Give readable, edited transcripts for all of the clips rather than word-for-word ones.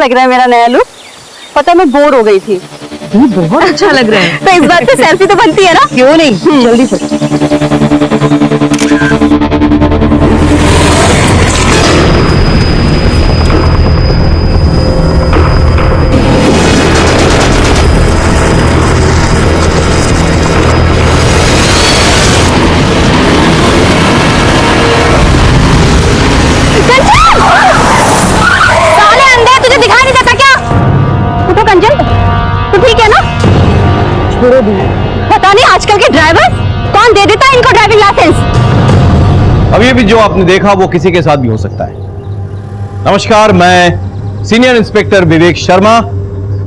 लग रहा है मेरा नया लुक? पता मैं बोर हो गई थी। बहुत अच्छा लग रहा है। तो इस बार पे सेल्फी तो बनती है ना? क्यों नहीं, जल्दी से। साले अंधे, तुझे दिखाई नहीं देता क्या? उठो कंचन, तू ठीक है ना? छोड़ो दी। पता नहीं आजकल के ड्राइवर कौन दे देता है इनको ड्राइविंग लाइसेंस। अभी भी जो आपने देखा वो किसी के साथ भी हो सकता है। नमस्कार, मैं सीनियर इंस्पेक्टर विवेक शर्मा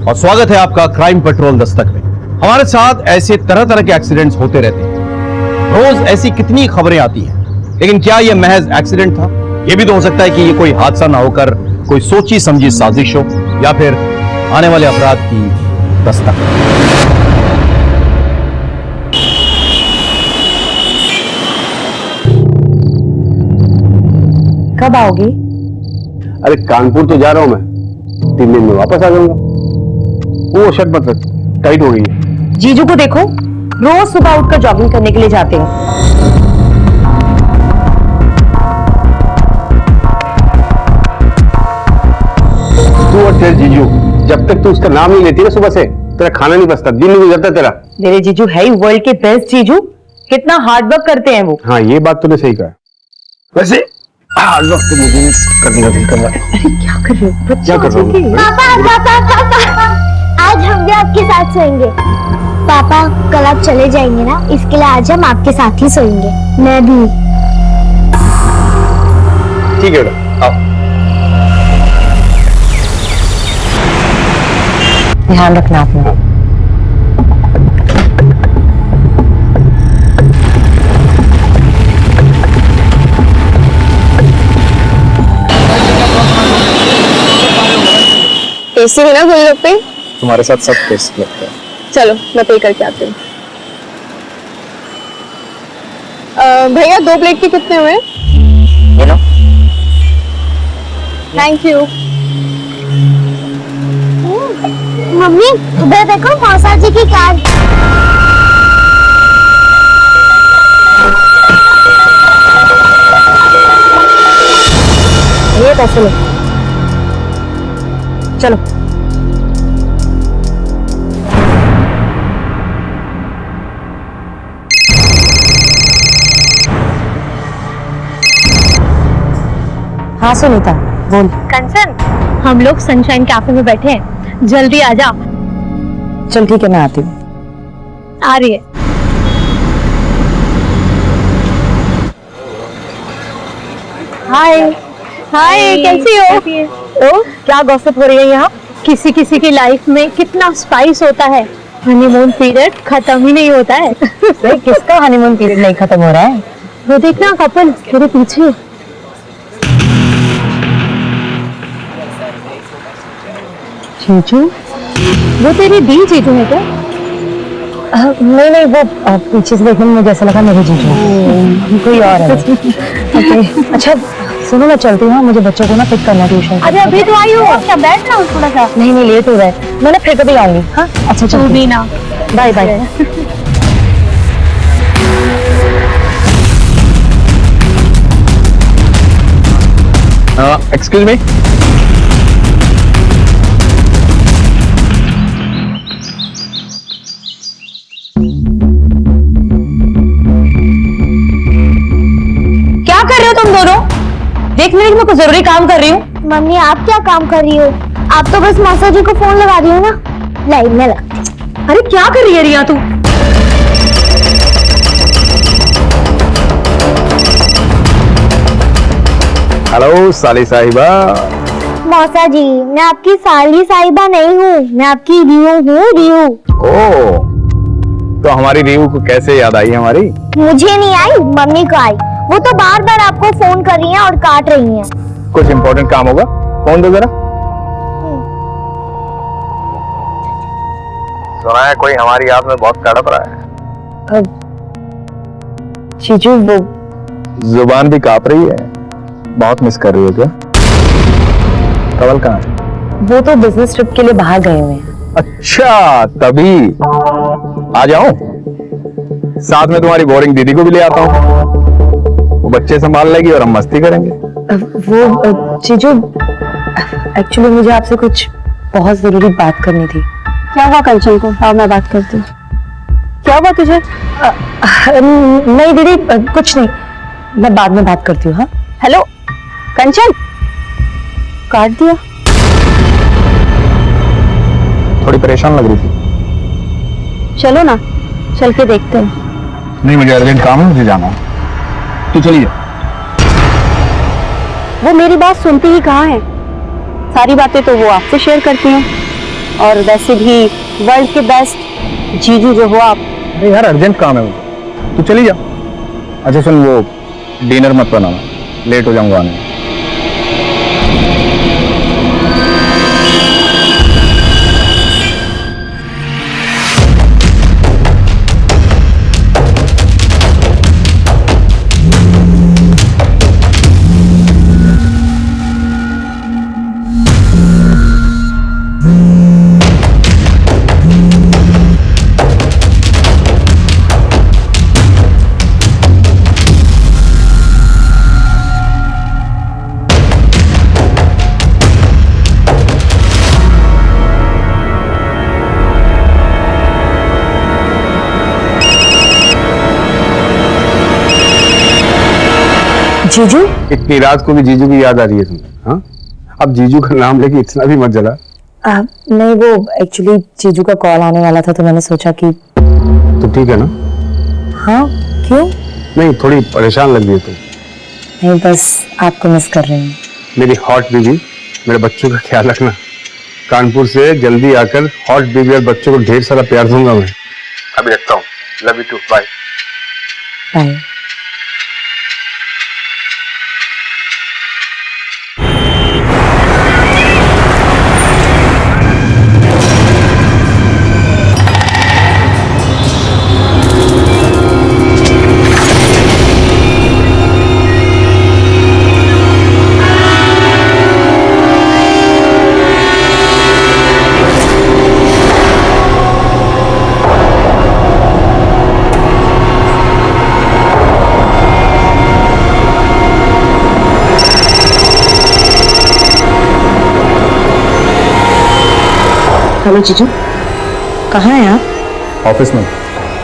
और स्वागत है आपका क्राइम पेट्रोल दस्तक में। हमारे साथ ऐसे तरह तरह के एक्सीडेंट्स होते रहते हैं। रोज ऐसी कितनी खबरें आती हैं, लेकिन क्या यह महज एक्सीडेंट था? यह भी तो हो सकता है कि ये कोई हादसा ना होकर कोई सोची समझी साजिश हो, या फिर आने वाले अपराध की दस्तक। कब आओगे? अरे कानपुर तो जा रहा हूं मैं, 3 दिन में वापस आ जाऊंगा। वो शर्ट मत रख, टाइट हो गई है। जीजू को देखो, रोज सुबह उठकर जॉगिंग करने के लिए जाते हैं। तू और तेरे जीजू, जब तक तू उसका नाम नहीं लेती ना सुबह से, तेरा खाना नहीं बचता, दिन नहीं गुजरता तेरा। मेरे जीजू है ही वर्ल्ड के बेस्ट जीजू। कितना हार्ड वर्क करते हैं वो। हाँ, ये बात तूने सही कहा। वैसे हार्ड वर्क तो मुझे करने का दिल कर रहा है। क्या कर रहे हो? क्या कर रहा हूँ? पापा पापा पापा, आज हम भी आपके साथ सोएंगे। पापा कल आप चले जाएंगे ना, इसके लिए आज हम आपके साथ ही सोएंगे। मैं भी। ठीक है बेटा, आओ। ध्यान रखना अपना। टेस्टी है ना गोलगप्पे? तुम्हारे साथ सब टेस्ट लगता है। चलो मैं पे करके आती हूँ। भैया 2 प्लेट के कितने हुए? Thank you. मम्मी उधर देखो, मौसा जी की कार। ये पैसे लो, चलो। हाँ सुनीता, बोल। कंचन, हम लोग सनशाइन कैफे में बैठे हैं, जल्दी आ जा। चल ठीक है, मैं आती हूँ। आ रही है। हाय। हाय, कैसी हो? तो क्या गॉसिप हो रही है यहाँ? किसी किसी की लाइफ में कितना स्पाइस होता है, हनीमून पीरियड खत्म ही नहीं होता है। किसका हनीमून पीरियड नहीं खत्म हो रहा है? वो देखना कपल तेरे पीछे। जीजू? वो तेरी दी जीजू है क्या? नहीं नहीं, वो पीछे से देखने में मुझे ऐसा लगा मेरे जीजू कोई और है। ओके, अच्छा सुनो, मैं चलती हूँ, मुझे बच्चों को ना पिक करना ट्यूशन। अरे अभी तो आई हो, क्या बैठ रहा हूँ थोड़ा सा। नहीं नहीं, लेट हो रहा है, मैं ना फिर कभी आऊंगी। हाँ अच्छा, तू चल भी ना। Bye bye. Excuse me. क्या कर रहे हो तुम दोनों? देख मेरे, मैं कुछ जरूरी काम कर रही हूँ। मम्मी आप क्या काम कर रही हो? आप तो बस मौसा जी को फोन लगा रही हो ना। लाइन में लग। अरे क्या कर रही है रिया तू? हेलो साली साहिबा। मौसा जी, मैं आपकी साली साहिबा नहीं हूँ, मैं आपकी रियू हूँ, रियू। ओ, तो हमारी रीवू को कैसे याद आई हमारी? मुझे नहीं आई, मम्मी को आई। वो तो बार बार आपको फोन कर रही हैं और काट रही हैं। कुछ इम्पोर्टेंट काम होगा, फोन दो जरा। सुना है कोई हमारी याद में बहुत तड़प रहा है। जीजू वो जुबान भी कांप रही है। बहुत मिस कर रही हो क्या? कवल कहाँ है? वो तो बिजनेस ट्रिप के लिए बाहर गए हुए हैं। अच्छा, तभी। आ जाओ, साथ में तुम्हारी बोरिंग दीदी को भी ले आता हूँ। वो बच्चे संभाल लेगी और हम मस्ती करेंगे। वो जीजू, एक्चुअली मुझे आपसे कुछ बहुत जरूरी बात करनी थी। क्या हुआ कंचन को? हाँ, मैं बात करती हूँ। क्या हुआ तुझे? नहीं दीदी, कुछ नहीं, मैं बाद में बात करती हूँ। हाँ, हेलो कंचन, काट दिया। थोड़ी परेशान लग रही थी। चलो ना, चल के देखते हैं। नहीं, मुझे अर्जेंट काम है, मुझे जाना है। तू चलिए। वो मेरी बात सुनती ही कहाँ है? सारी बातें तो वो आपसे शेयर करती हैं, और वैसे भी वर्ल्ड के बेस्ट जीजू जो हो आप। अरे यार, अर्जेंट काम है मुझे, तू चली जा। अच्छा सुन, वो डिनर मत बनाना, लेट हो जाऊंगा आने में। जीजू, इतनी रात को भी जीजू की याद आ रही है तुम्हें? हाँ, अब जीजू का नाम लेके इतना भी मत जला। नहीं, वो एक्चुअली जीजू का कॉल आने वाला था तो मैंने सोचा कि। तो ठीक है ना? हाँ, क्यों? नहीं, थोड़ी परेशान लग रही है तुम। नहीं, बस आपको मिस कर रही हूँ। मेरी हॉट बीबी, मेरे बच्चों का ख्याल रखना। कानपुर से जल्दी आकर हॉट बीबी और बच्चों को ढेर सारा प्यार दूंगा मैं। अभी रखता हूँ। Love you too, bye. Bye. Hello जीजू, कहाँ हैं आप? ऑफिस में।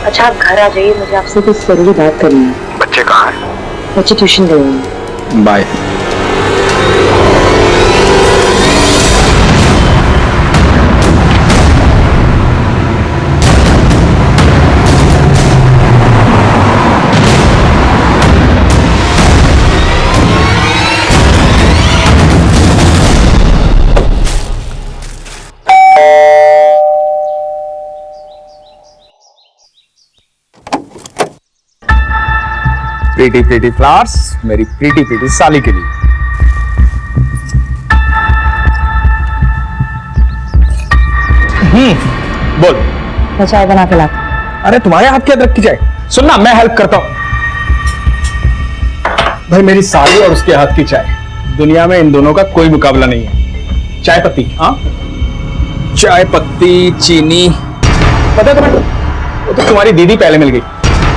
अच्छा, आप घर आ जाइए, मुझे आपसे कुछ जरूरी बात करनी है। बच्चे कहाँ हैं? बच्चे ट्यूशन गए हैं। बाय। प्रीटी प्रीटी फ्लावर्स मेरी प्रीटी प्रीटी साली के लिए। बोल। मैं चाय बना के लाती। अरे तुम्हारे हाथ की अदरक की चाय? सुनना, मैं हेल्प करता हूं। भाई, मेरी साली और उसके हाथ की चाय, दुनिया में इन दोनों का कोई मुकाबला नहीं है। चाय पत्ती, हाँ, चाय पत्ती, चीनी, पता है तुम्हें? वो तो तुम्हारी दीदी पहले मिल गई।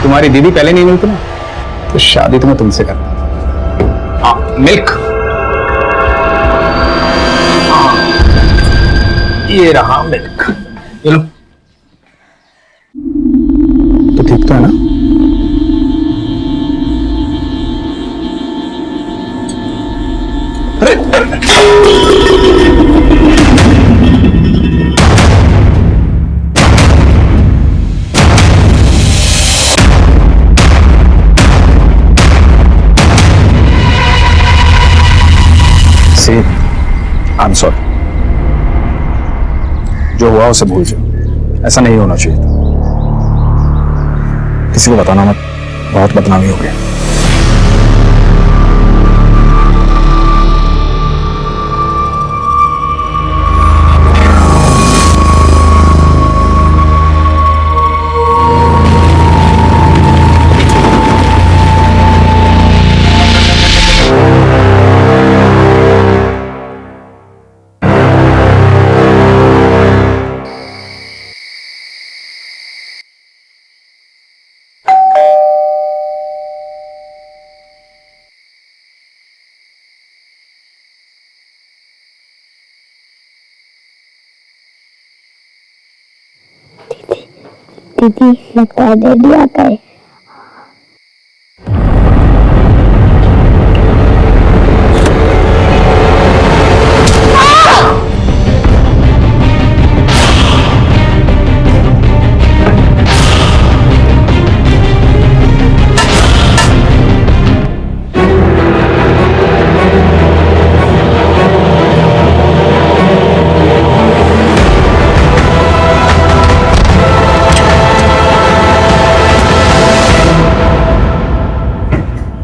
तुम्हारी दीदी पहले नहीं मिलती ना, तो शादी तो मैं तुमसे करता। हाँ, मिल्क। हाँ, ये रहा मिल्क। ये लो। तो ठीक तो है ना? See, I'm sorry. जो हुआ उसे भूल जाओ, ऐसा नहीं होना चाहिए था। किसी को बताना मत, बहुत बदनामी हो गई। दीदी लगता है डैडी आता है।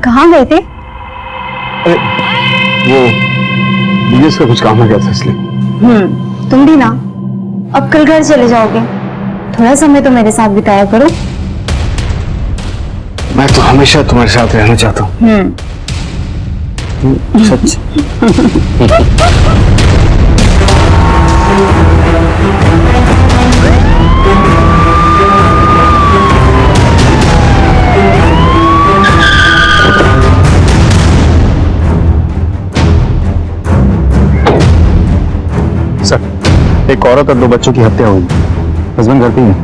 कहाँ गए थे? अरे वो बिजनेस का कुछ काम आ गया था इसलिए। तुम भी ना, अब कल घर चले जाओगे, थोड़ा समय तो मेरे साथ बिताया करो। मैं तो हमेशा तुम्हारे साथ रहना चाहता हूँ। सच। सर, एक औरत और 2 बच्चों की हत्या हुई। हस्बैंड घर पे ही है।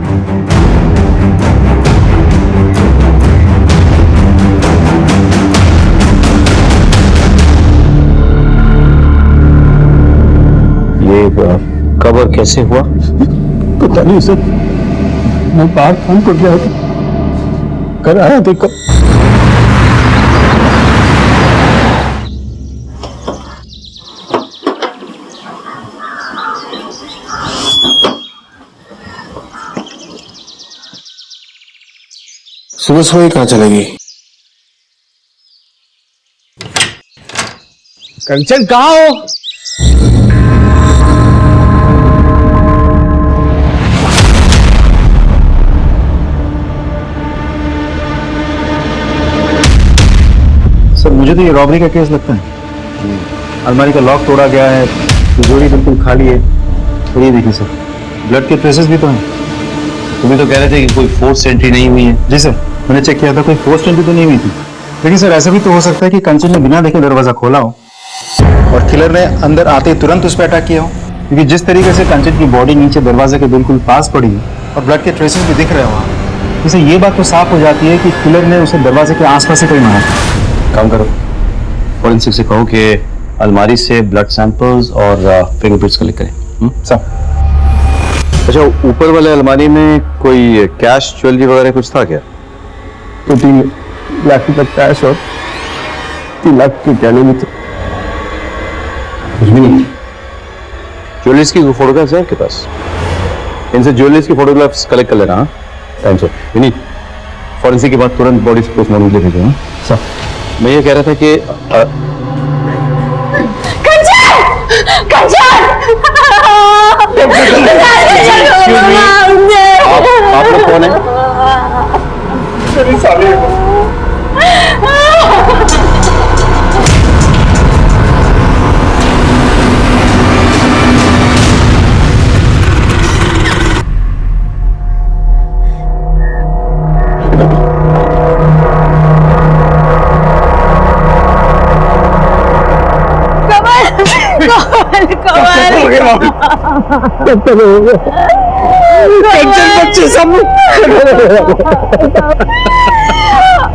ये कब और कैसे हुआ? पता नहीं सर, मैं बाहर काम कर गया था, कर आया तो कब। सुबह सुबह ही कहाँ चलेगी? कंचन कहाँ हो? सर, मुझे तो ये रॉबरी का केस लगता है। अलमारी का लॉक तोड़ा गया है, तिजोरी बिल्कुल खाली है। और ये देखिए सर, ब्लड के ट्रेसेस भी तो हैं। तुम्हें तो कह रहे थे कि कोई फोर्स एंट्री नहीं हुई है। जी सर, मैंने चेक किया था, कोई फोर्स एंट्री तो नहीं हुई थी। लेकिन सर, ऐसा भी तो हो सकता है कि कंचन ने बिना देखे दरवाजा खोला हो और किलर ने अंदर आते ही तुरंत उस पर अटैक किया हो। क्योंकि जिस तरीके से कंचन की बॉडी नीचे दरवाजे के बिल्कुल पास पड़ी है और ब्लड के ट्रेसेस भी दिख रहे हैं वहाँ, इससे ये बात तो साफ हो जाती है कि किलर ने उसे दरवाजे के आसपास से कहीं मारा। काम करो, फॉरेंसिक से कहो कि अलमारी से ब्लड सैंपल्स और फिंगरप्रिंट्स कलेक्ट करें। सर, अच्छा, ऊपर वाले अलमारी में कोई कैश ज्वेलरी वगैरह कुछ था क्या? तो 3 लाख रुपए कैश और 3 लाख के गहने भी थे। कुछ भी नहीं। ज्वेलरीज की फोटोग्राफ्स हैं आपके पास? इनसे ज्वेलरीज की फोटोग्राफ्स कलेक्ट कर लेना। हाँ, टाइम से नहीं। फॉरेंसिक के बाद तुरंत बॉडी पोस्टमार्टम के लिए भेजो। सर, मैं ये कह रहा था कि आप लोग कौन है?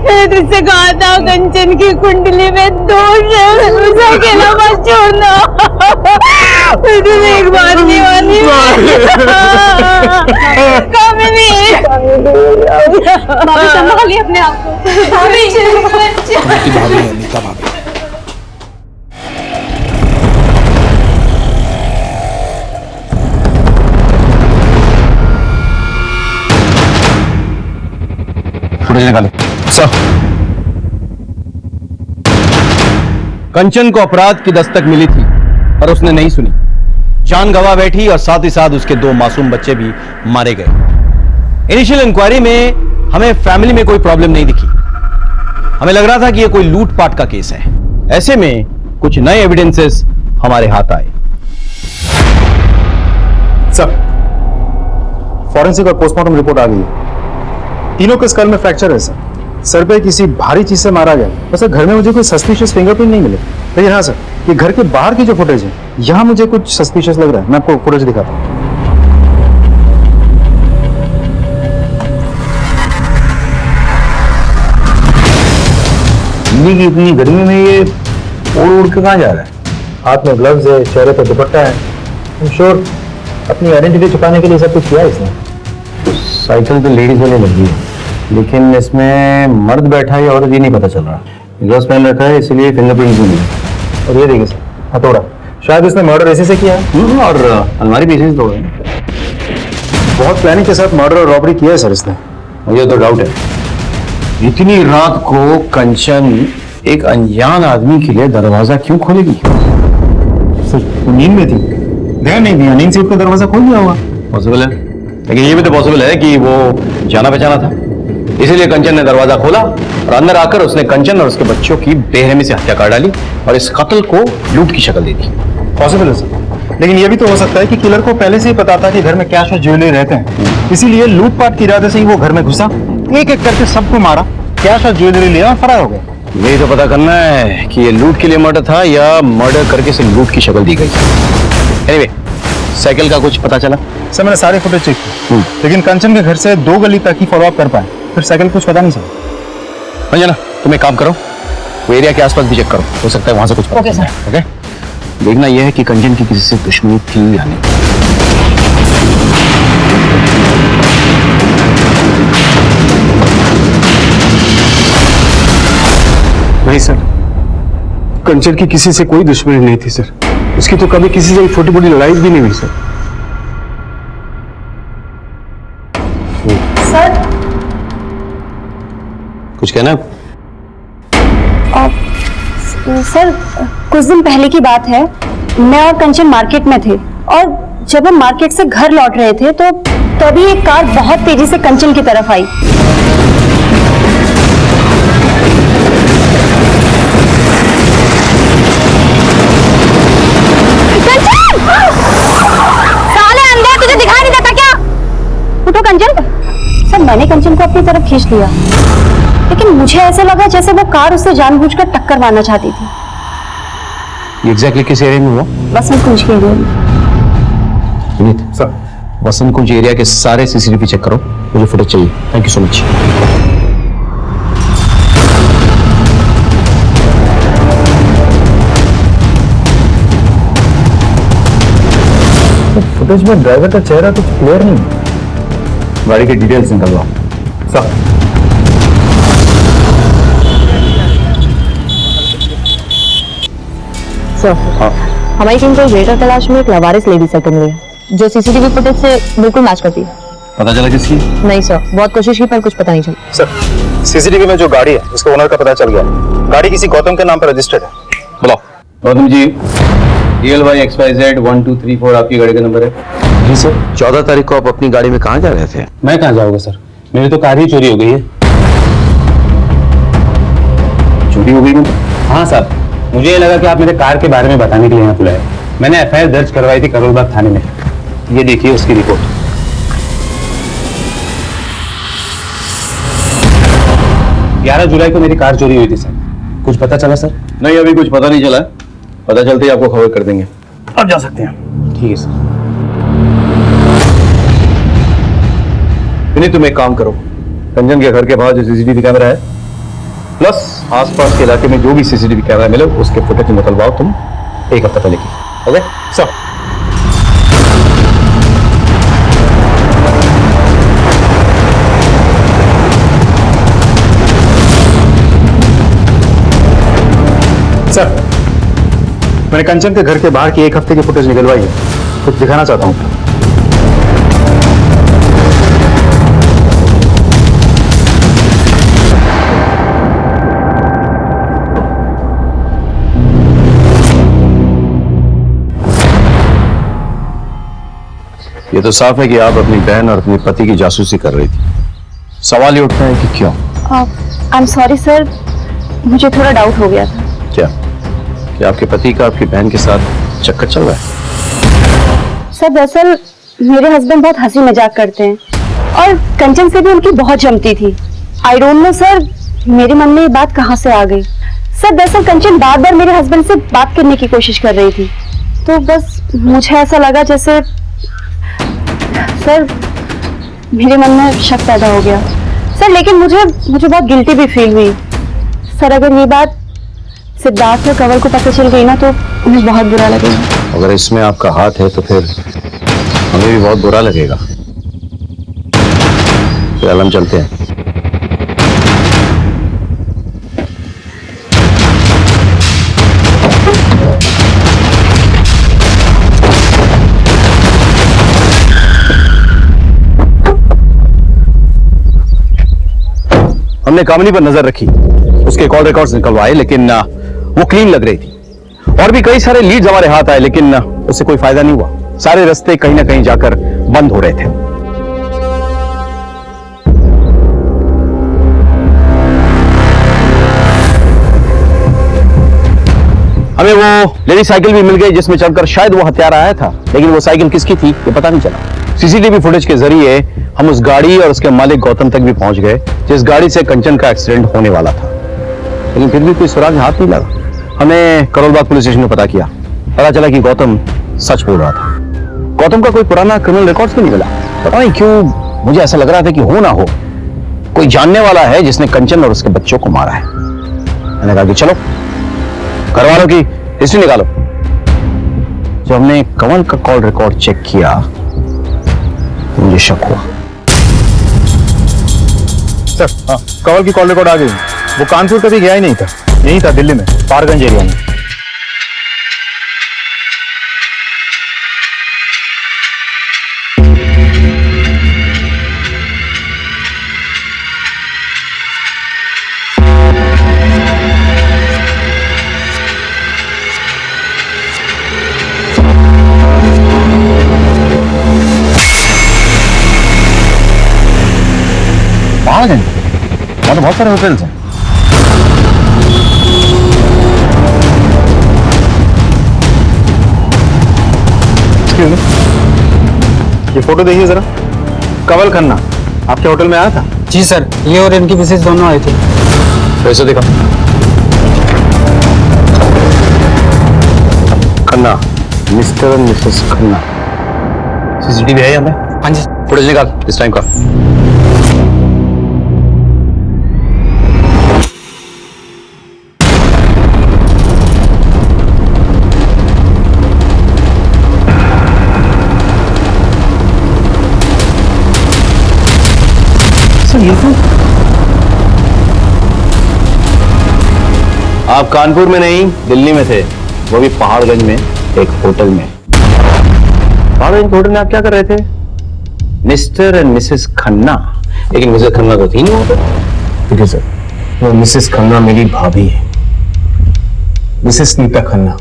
मैंने तुझसे कहा था कंचन की कुंडली में दोष है, उसे अकेला मत छोड़ना। तुझे एक बात नहीं मानी। भाभी संभालिए अपने आप को। फुटेज निकालो। सर, कंचन को अपराध की दस्तक मिली थी पर उसने नहीं सुनी। जान गवा बैठी और साथ ही साथ उसके 2 मासूम बच्चे भी मारे गए। इनिशियल इंक्वायरी में हमें फैमिली में कोई प्रॉब्लम नहीं दिखी। हमें लग रहा था कि यह कोई लूटपाट का केस है। ऐसे में कुछ नए एविडेंसेस हमारे हाथ आए। सर, फॉरेंसिक और पोस्टमार्टम रिपोर्ट आ गई है। तीनों के स्कल में फ्रैक्चर है सर। सर पे किसी भारी चीज से मारा गया। वैसे घर में मुझे कोई सस्पिशियस फिंगरप्रिंट नहीं मिले। लेकिन हाँ सर, ये घर के बाहर की जो फुटेज है, यहाँ मुझे कुछ सस्पिशियस लग रहा है। मैं आपको फुटेज दिखाता हूँ। दिल्ली की इतनी गर्मी में ये उड़ उड़ के कहाँ जा रहा है? हाथ में ग्लव्स है, चेहरे पर दुपट्टा है। I'm sure अपनी आइडेंटिटी छुपाने के लिए सब कुछ किया है इसने। साइकिल तो लेडीज वाली लगी है, लेकिन इसमें मर्द बैठा है या औरत ये नहीं पता चल रहा। ग्लव्स पहन रखा है इसलिए फिंगरप्रिंट भी नहीं है। और ये देखिए सर, हथौड़ा, शायद इसने मर्डर इसी से किया है। और अलमारी भी इसी से तोड़ा है। बहुत प्लानिंग के साथ मर्डर और रॉबरी किया है सर इसने, मुझे तो डाउट है इतनी रात को कंचन एक अनजान आदमी के लिए दरवाजा क्यों खोलेगी? सर वो नींद में थी, ध्यान नहीं दिया, नींद से उसका दरवाजा खोल दिया होगा। पॉसिबल है, लेकिन ये भी तो पॉसिबल है कि वो जाना पहचाना था, इसीलिए कंचन ने दरवाजा खोला और अंदर आकर उसने कंचन और उसके बच्चों की बेरहमी से हत्या कर डाली और इस कत्ल को लूट की शक्ल दे दी। पॉसिबल है सर, लेकिन ये भी तो हो सकता है कि किलर को पहले से ही पता था कि घर में कैश और ज्वेलरी रहते हैं, इसीलिए लूटपाट के इरादे से ही वो घर में घुसा, एक एक करके सबको मारा, कैश और ज्वेलरी लिया और फरार हो गया। यही तो पता करना है कि ये लूट के लिए मर्डर था या मर्डर करके सिर्फ लूट की शक्ल दी गई। एनीवे, साइकिल का कुछ पता चला? सर मैंने सारे फुटेज चेक किए, लेकिन कंचन के घर से 2 गली तक ही फॉलो अप कर पाए, फिर साइकिल कुछ पता नहीं चला। अंजना तुम एक काम करो, वो एरिया के आसपास भी चेक करो, हो सकता है वहां से कुछ पता चले। ओके, देखना यह है कि कंचन की किसी से दुश्मनी थी या नहीं। नहीं सर, कंचन की किसी से कोई दुश्मनी नहीं थी सर, उसकी तो कभी किसी से छोटी मोटी लड़ाई भी नहीं हुई सर। सर कुछ कहना? सर कुछ दिन पहले की बात है, मैं और कंचन मार्केट में थे और जब हम मार्केट से घर लौट रहे थे तो तभी एक कार बहुत तेजी से कंचन की तरफ आई। साले अंधे, तुझे दिखाई नहीं देता क्या? उठो कंचन। सर मैंने कंचन को अपनी तरफ खींच लिया, लेकिन मुझे ऐसे लगा जैसे वो कार उससे जानबूझकर टक्कर मारना चाहती थी। एग्जैक्टली किस एरिया में हुआ? बसंत कुंज के एरिया में। विनीत सर, वसंत कुंज एरिया के सारे सीसीटीवी चेक करो, मुझे फुटेज चाहिए। Thank you so much. Footage में ड्राइवर का चेहरा कुछ क्लियर नहीं है, गाड़ी की डिटेल्स निकलवाओ। सर सर हमारी टीम को ग्रेटर कैलाश में एक लवारिस लेडी सेकंड हुई है जो सीसीटीवी फुटेज से बिल्कुल मैच करती है। पता चला किसकी? नहीं सर, बहुत कोशिश की पर कुछ पता नहीं चला। सर सीसीटीवी में जो गाड़ी है उसके ओनर का पता चल गया, गाड़ी किसी गौतम के नाम पर रजिस्टर्ड है। बुलाओ। गौतम जी, DLY-XYZ 1234 आपकी गाड़ी का नंबर है? जी सर। 14 तारीख को आप अपनी गाड़ी में कहाँ जा रहे थे? मैं कहाँ जाऊंगा सर, मेरी तो कार ही चोरी हो गई है। चोरी हो गई मतलब? हाँ साहब, मुझे ये लगा कि आप मेरे कार के बारे में बताने के लिए यहाँ बुलाए। मैंने FIR दर्ज करवाई थी करोलबाग थाने में, ये देखिए उसकी रिपोर्ट। 11 जुलाई को मेरी कार चोरी हुई थी सर, कुछ पता चला सर? नहीं, अभी कुछ पता नहीं चला, पता चलते ही आपको खबर कर देंगे। अब जा सकते हैं। ठीक है सर। नहीं, तुम एक काम करो, कंचन के घर के बाहर जो सीसीटीवी कैमरा है प्लस आसपास के इलाके में जो भी सीसीटीवी कैमरा मिले उसके फुटेज निकलवाओ तुम 1 हफ्ता पहले की। Okay sir. सर मैंने कंचन के घर के बाहर की 1 हफ्ते की फुटेज निकलवाई है, कुछ दिखाना चाहता हूँ। ये तो साफ है कि आप अपनी बहन और अपने पति की जासूसी कर रही थी। सवाल ये उठता है कि क्यों? आई एम सॉरी सर, मुझे थोड़ा डाउट हो गया था। क्या आपके पति का आपकी बहन के साथ चक्कर चल रहा है? सर दरअसल मेरे हस्बैंड बहुत हंसी मजाक करते हैं और कंचन से भी उनकी बहुत जमती थी। आई डोंट नो सर, मेरे मन में ये बात कहाँ से आ गई। सर दरअसल कंचन बार बार मेरे हस्बैंड से बात करने की कोशिश कर रही थी, तो बस मुझे ऐसा लगा जैसे सर मेरे मन में शक पैदा हो गया सर। लेकिन मुझे बहुत गिल्टी भी फील हुई सर अगर ये बात सिद्धार्थ और कंवल को पता चल गई ना तो उन्हें बहुत बुरा लगेगा। अगर इसमें आपका हाथ है तो फिर हमें भी बहुत बुरा लगेगा। फिर हम चलते हैं। हमने कामिनी पर नजर रखी, उसके कॉल रिकॉर्ड्स निकलवाए, लेकिन वो क्लीन लग रही थी। और भी कई सारे लीड्स हमारे हाथ आए, लेकिन उससे कोई फायदा नहीं हुआ। सारे रास्ते कहीं ना कहीं जाकर बंद हो रहे थे। हमें वो लेडी साइकिल भी मिल गई जिसमें चलकर शायद वो हत्यारा आया था, लेकिन वो साइकिल किसकी थी ये पता नहीं चला। सीसीटीवी फुटेज के जरिए हम उस गाड़ी और उसके मालिक गौतम तक भी पहुंच गए जिस गाड़ी से कंचन का एक्सीडेंट होने वाला था, लेकिन फिर भी कोई सुराग हाथ नहीं लगा। हमने करोलबाग पुलिस स्टेशन में पता किया, पता चला कि गौतम सच बोल रहा था। गौतम का कोई पुराना क्रिमिनल रिकॉर्ड्स भी नहीं मिला। पता नहीं क्यों मुझे ऐसा लग रहा था कि हो ना हो कोई जानने वाला है जिसने कंचन और उसके बच्चों को मारा है। मैंने कहा कि चलो घर वालों की हिस्ट्री निकालो। जब हमने कंवल का कॉल रिकॉर्ड चेक किया तो मुझे शक हुआ। सर हाँ, कंवल की कॉल रिकॉर्ड आ गई। वो कानपुर कभी गया ही नहीं था, यही था दिल्ली में, पारगंज एरिया में। पारगंज वहां तो बहुत सारे होटल्स हैं। ये फोटो देखिए जरा, कंवल खन्ना आपके होटल में आया था? जी सर, ये और इनकी मिसेज दोनों आए थे। पैसे दिखा। खन्ना, मिस्टर और मिसेस खन्ना। सीसीटीवी है हमें? हाँ जी। फुटेज निकाल इस टाइम का। आप कानपुर में नहीं दिल्ली में थे, वो भी पहाड़गंज में एक होटल में। पहाड़गंज के होटल में आप क्या कर रहे थे? Mister and Mrs Khanna. लेकिन मिसेस खन्ना तो थी नहीं वहां पर। ठीक है सर, वो मिसेस खन्ना मेरी भाभी है, मिसेस नीता खन्ना।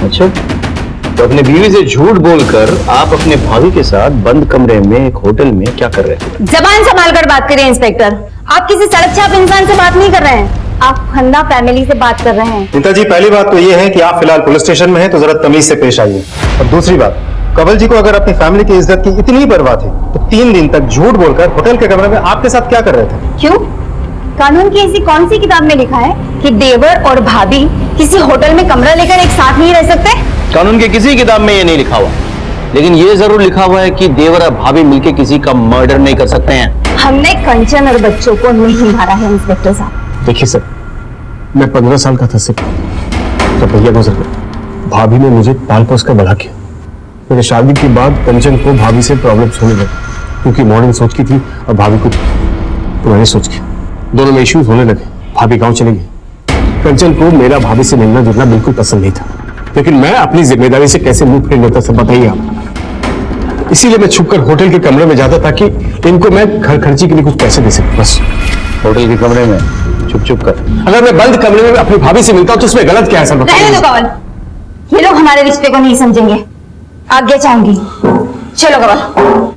अच्छा, तो अपने बीवी से झूठ बोलकर आप अपने भाभी के साथ बंद कमरे में एक होटल में क्या कर रहे थे? जबान संभाल कर बात करिए इंस्पेक्टर। आप किसी सड़क छाप इंसान से बात नहीं कर रहे हैं, आप खन्ना फैमिली से बात कर रहे हैं। नीता जी, पहली बात तो ये है कि आप फिलहाल पुलिस स्टेशन में हैं, तो जरा तमीज से पेश आइए। और दूसरी बात, कंवल जी को अगर अपनी फैमिली की इज्जत की इतनी परवाह थी तो 3 दिन तक झूठ बोलकर होटल के कमरे में आपके साथ क्या कर रहे थे? क्यों? कानून की ऐसी कौन सी किताब में लिखा है कि देवर और भाभी किसी होटल में कमरा लेकर एक साथ नहीं रह सकते? कानून की किसी किताब में ये नहीं लिखा हुआ, लेकिन ये जरूर लिखा हुआ है कि देवर और भाभी मिलकर किसी का मर्डर नहीं कर सकते हैं। हमने कंचन और बच्चों को नहीं मारा है इंस्पेक्टर साहब। देखिए सर, मैं 15 साल का था सिर्फ, तो भैया गुजर गए। भाभी ने मुझे पाल पोस कर बड़ा किया। मेरे शादी के बाद कंचन को भाभी से प्रॉब्लम्स होने लगे, क्योंकि मॉर्निंग सोच की थी और भाभी को पुरानी सोच की। दोनों में इश्यूज होने लगे, भाभी गांव चले गई। कंचन को मेरा भाभी से मिलना जुलना बिल्कुल पसंद नहीं था, लेकिन मैं अपनी जिम्मेदारी से कैसे मुंह फेर लेता सब बताइए आप। इसीलिए मैं छुपकर होटल के कमरे में जाता ताकि इनको मैं घर खर्ची के लिए कुछ पैसे दे सकूं, बस। होटल के कमरे में छुप छुप कर? अगर मैं बंद कमरे में अपनी भाभी से मिलता तो उसमें गलत क्या है सर? रहने दो कंवल, ये लोग हमारे रिश्ते को नहीं समझेंगे। आगे चाहूंगी, चलो कंवल।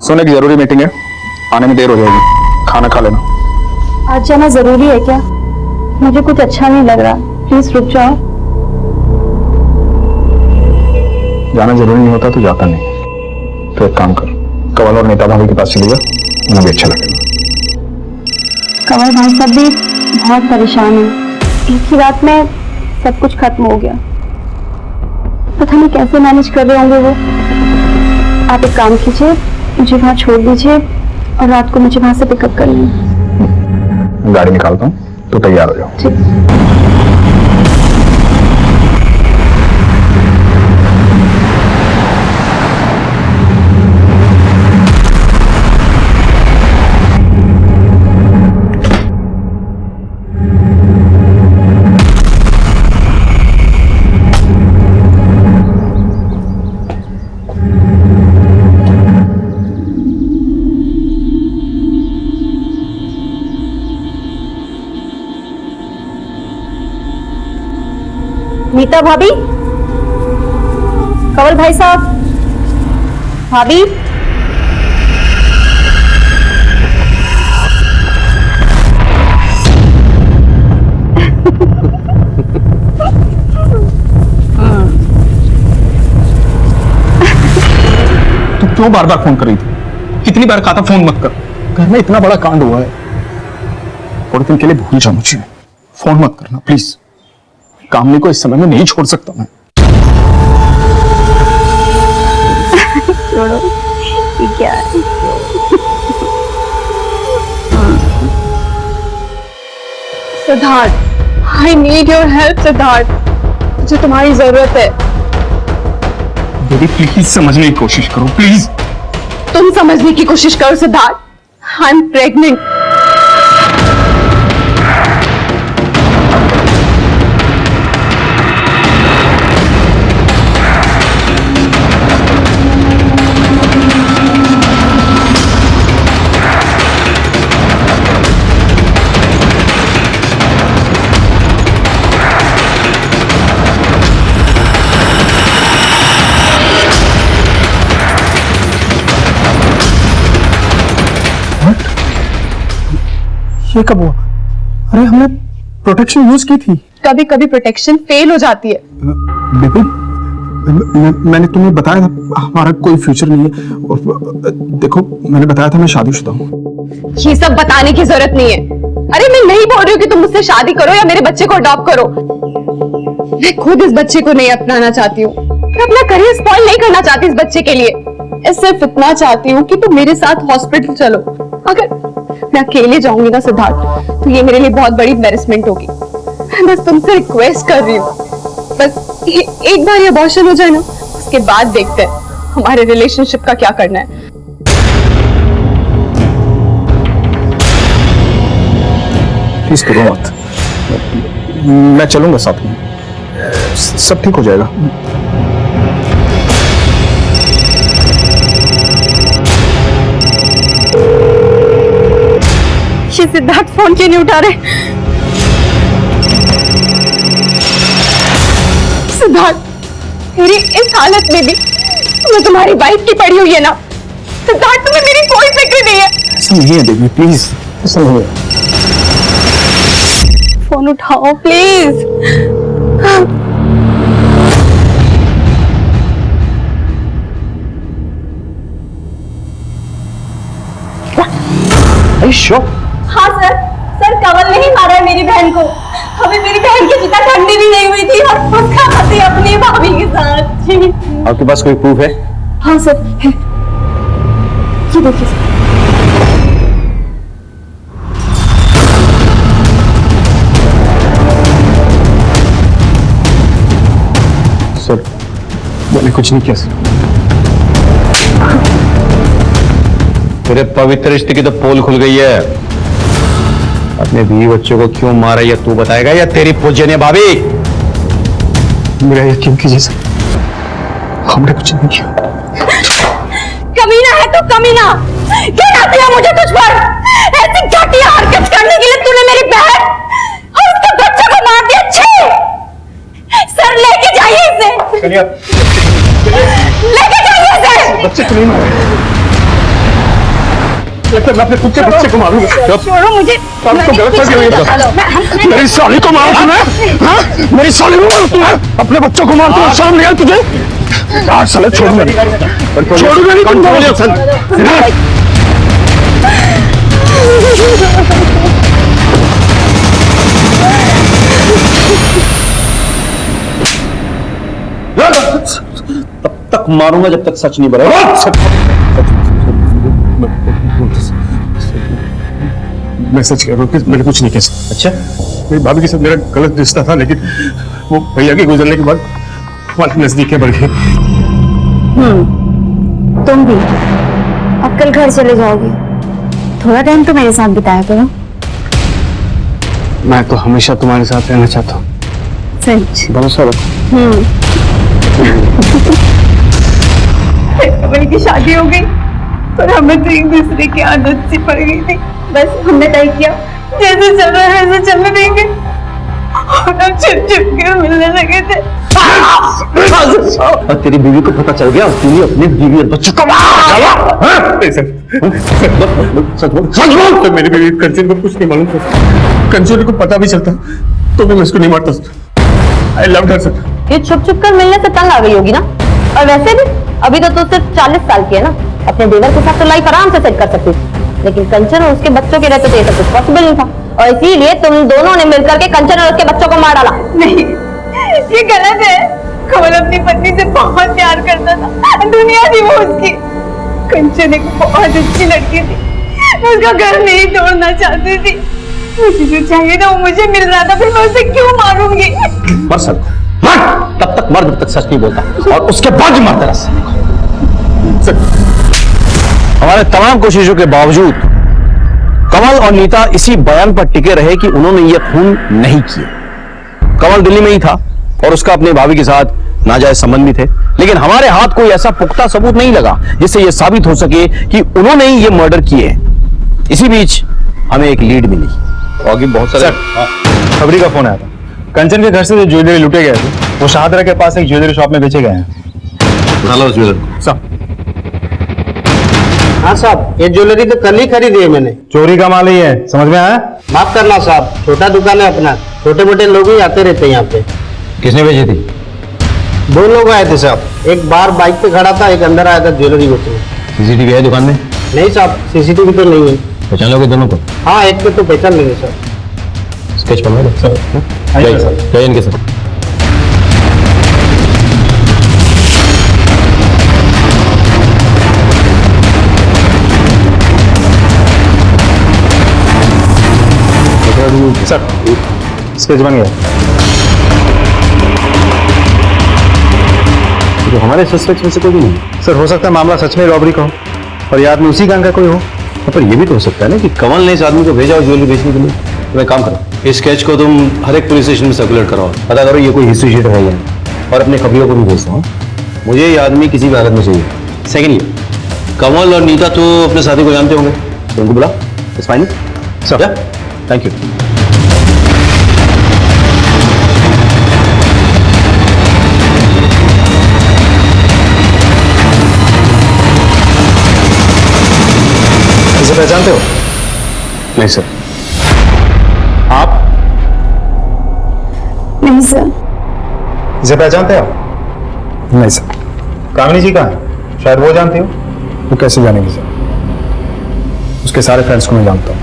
सोने की जरूरी मीटिंग है, आने में देर हो जाएगी, खाना खा लेना। आज जाना जरूरी है क्या? मुझे कुछ अच्छा नहीं लग रहा, प्लीज रुक जाओ। जाना जरूरी नहीं होता तो जाता नहीं। तो एक काम कर, कंवल और नीता भाभी के पास चली जा, उन्हें भी अच्छा लगेगा। कंवल भाई साहब भी बहुत परेशान है, एक ही रात में सब कुछ खत्म हो गया। पता नहीं कैसे मैनेज कर रहे होंगे वो। आप एक काम कीजिए, मुझे वहां छोड़ दीजिए, और रात को मुझे वहां से पिकअप कर लेना। गाड़ी निकालता हूँ तो तैयार हो जाओ। ठीक। नीता भाभी, कवल भाई साहब, भाभी। तू क्यों बार बार फोन कर रही थी? कितनी बार कहा था फोन मत कर? घर में इतना बड़ा कांड हुआ है, थोड़े दिन के लिए भूल जाओ मुझे। फोन मत करना प्लीज। कामनी को इस समय में नहीं छोड़ सकता मैं। छोड़ो, ये क्या है? Siddharth, I need your help, Siddharth. मुझे तुम्हारी जरूरत है। दीदी प्लीज समझने की कोशिश करो प्लीज। तुम समझने की कोशिश करो सिद्धार्थ। I am pregnant. ये कब हुआ? अरे हमने प्रोटेक्शन यूज की थी। कभी कभी प्रोटेक्शन फेल हो जाती है। बेबी, मैंने तुम्हें बताया था हमारा कोई फ्यूचर नहीं है। और देखो मैंने बताया था मैं शादीशुदा हूँ। ये सब बताने की जरूरत नहीं है। अरे मैं नहीं बोल रही हूँ कि तुम मुझसे शादी करो या मेरे बच्चे को अडॉप्ट करो। मैं खुद इस बच्चे को नहीं अपनाना चाहती हूँ। मैं अपना करियर स्पॉइल नहीं करना चाहती इस बच्चे के लिए। मैं सिर्फ इतना चाहती हूँ कि तुम मेरे साथ हॉस्पिटल चलो। अगर मैं अकेले जाऊंगी ना सिद्धार्थ, तो ये मेरे लिए बहुत बड़ी एम्बैरेसमेंट होगी। मैं बस तुमसे रिक्वेस्ट कर रही हूँ, बस एक बार ये अबॉर्शन हो जाए ना, उसके बाद देखते हैं हमारे रिलेशनशिप का क्या करना है। प्लीज करो मत, मैं चलूंगा साथ में, सब ठीक हो जाएगा। ये सिद्धार्थ फोन क्यों नहीं उठा रहे? सिद्धार्थ, मेरी इस हालत में भी तुम्हें तुम्हारी वाइफ की पड़ी हुई है ना? सिद्धार्थ, तुम्हें मेरी कोई फिक्र नहीं है। ऐसा नहीं है देवी, प्लीज ऐसा नहीं है। फोन उठाओ प्लीज। हाँ सर, कवल ने ही मारा है मेरी बहन को। अभी मेरी बहन की चिता ठंडी भी नहीं हुई थी और उसका पति अपनी भाभी के साथ। जी आपके पास कोई प्रूफ है? हाँ सर है। ये देखिए सर, मैंने कुछ नहीं किया सर। तेरे पवित्र रिश्ते की तो पोल खुल गई है। अपने बीवी बच्चों को क्यों मारा ये तू बताएगा या तेरी पूजनीय भाभी? मेरा यकीन कीजिए सर, हमने कुछ नहीं किया। कमीना है तो कमीना। क्या आती है मुझे तुझ पर? ऐसी घटिया हरकत करने के लिए तूने मेरी बहन और उसके बच्चे को मार दिया। छे सर, लेके जाइए इसे। लेके जाइए इसे। बच्चे को नहीं मारे, मैं अपने खुद के बच्चे को मारूंगा। छोड़ो मुझे। तो गलत फंसी हुई है। मेरी साली को मारा तूने? हाँ? मेरी साली को मारा तूने? अपने बच्चों को मार तूने? शर्म नहीं आई तुझे? आज साले छोड़ूंगा नहीं, छोड़ूंगा नहीं तुमको। तब तक मारूंगा जब तक सच नहीं बनेगा। मैं सच कह रहा हूँ कि मैंने कुछ नहीं किया। अच्छा, मेरी भाभी के साथ मेरा गलत रिश्ता था, लेकिन वो भैया के गुजरने के बाद हमारी नजदीकें बढ़ गई। तुम भी अब कल घर चले जाओगे, थोड़ा टाइम तो मेरे साथ बिताया करो। मैं तो हमेशा तुम्हारे साथ रहना चाहता हूँ। सच? भरोसा रखो। कमल की शादी हो गई और हमें तो एक दूसरे की आदत सी पड़ गई थी। बस हमने तय किया जैसे चल रहा है वैसे चलने देंगे और हम छिप छिप के मिलने लगे थे। और तेरी बीवी को पता चल गया और तूने अपने बीवी और बच्चों को सच बोल। तो मेरी बीवी कंचन को कुछ नहीं मालूम था। कंचन को पता भी चलता तो भी मैं उसको नहीं मारता। I love her sir. ये छुप छुप कर मिलने से तंग आ गई होगी ना। और वैसे भी अभी तो तू सिर्फ 40 साल की है ना, अपने देवर के साथ तो लाइफ आराम से सेट कर सकती थी, लेकिन कंचन और उसके बच्चों के रहते तो ये सब कुछ पॉसिबल नहीं था, और इसीलिए तुम दोनों ने मिलकर के कंचन और उसके बच्चों को मार डाला। नहीं, ये गलत है। कमल अपनी पत्नी से बहुत प्यार करता था, दुनिया थी वो उसकी। कंचन एक बहुत अच्छी लड़की थी, मैं उसका घर नहीं तोड़ना चाहती थी। मुझे जो चाहिए था वो मुझे मिल रहा था, फिर मैं उसे क्यों मारूंगी? मर सकता, मर, तब तक मर जब तक सच नहीं बोलता, और उसके बाद ही मरता रहा। हमारे तमाम कोशिशों के बावजूद कमल और नीता इसी बयान पर टिके रहे कि उन्होंने ये खून नहीं किया। कमल दिल्ली में ही था और उसका अपने भाभी के साथ नाजायज संबंध भी थे, लेकिन हमारे हाथ कोई ऐसा पुख्ता सबूत नहीं लगा जिससे यह साबित हो सके कि उन्होंने ही ये मर्डर किए हैं। इसी बीच हमें एक लीड मिली और आगे बहुत सारे खबरी का फोन आया था। कंचन के घर से जो ज्वेलरी लुटे गए थे वो शाहदरा के पास एक ज्वेलरी शॉप में बेचे गए हैं। हाँ साहब, ये ज्वेलरी तो कल ही खरीदी है मैंने। चोरी का माल ही है, समझ में आया? माफ करना साहब, छोटा दुकान है अपना, छोटे मोटे लोग ही आते रहते हैं यहाँ पे। किसने भेजी थी? 2 लोग आए थे साहब, एक बाहर बाइक पे खड़ा था, एक अंदर आया था ज्वेलरी बेचने। सीसीटीवी है दुकान में? नहीं साहब, सीसीटीवी तो नहीं है। पहचान लोगे दोनों को? हाँ, एक पे तो पहचान लेंगे सर। स्केच बनवा दो सर। जय इनके सर। सर स्केच बन गया। तो हमारे सस्पेक्ट में से कोई भी नहीं। सर हो सकता है मामला सच में रॉबरी का हो और ये आदमी उसी गैंग का कोई हो। पर ये भी तो हो सकता है ना कि कमल ने इस आदमी को भेजा हो ज्वेलरी बेचने के लिए। तो एक काम करो, इस स्केच को तुम हर एक पुलिस स्टेशन में सर्कुलेट कराओ, पता करो ये कोई हिस्ट्री शीट है या नहीं, और अपने खबरियों को भी भेज दो। मुझे ये आदमी किसी भी हालत में चाहिए। सेकेंडली, कमल और नीता तो अपने साथी को जानते होंगे, तो उनको बुला। It's fine sir. Thank you. इसे पहचानते हो? नहीं सर। आप? नहीं सर। इसे पहचानते हो? नहीं सर। कामिनी जी कहाँ है? शायद वो जानती हो। वो कैसे जानेगी सर? उसके सारे फ्रेंड्स को मैं जानता हूँ,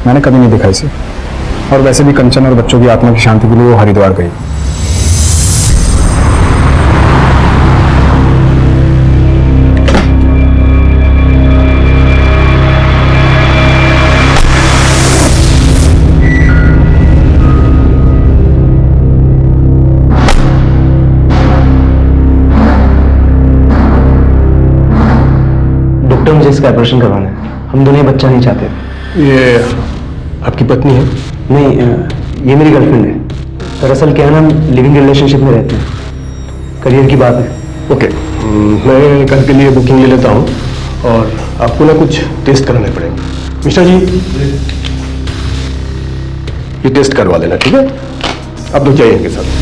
मैंने कभी नहीं देखा इसे। और वैसे भी कंचन और बच्चों की आत्मा की शांति के लिए वो हरिद्वार गई। डॉक्टर, मुझे इसका ऑपरेशन करवाना है। हम दोनों बच्चा नहीं चाहते। ये आपकी पत्नी है? नहीं, ये मेरी गर्लफ्रेंड है। दरअसल क्या है ना, हम लिविंग रिलेशनशिप में रहते हैं, करियर की बात है। ओके, मैं कल के लिए बुकिंग ले लेता हूँ और आपको ना कुछ टेस्ट कराने पड़ेंगे। मिश्रा जी, ये टेस्ट करवा लेना, ठीक है? अब तो चाहिए इनके साथ।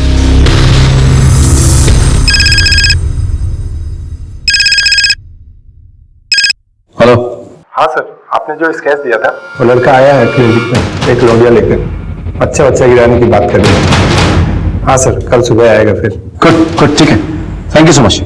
हेलो। हाँ सर, आपने जो स्केच दिया था वो लड़का आया है क्लिनिक में एक लौंडिया लेकर, अच्छा बच्चा गिराने की बात कर रहे हैं। हाँ सर, कल सुबह आएगा फिर। गुड गुड, ठीक है, थैंक यू सो मच।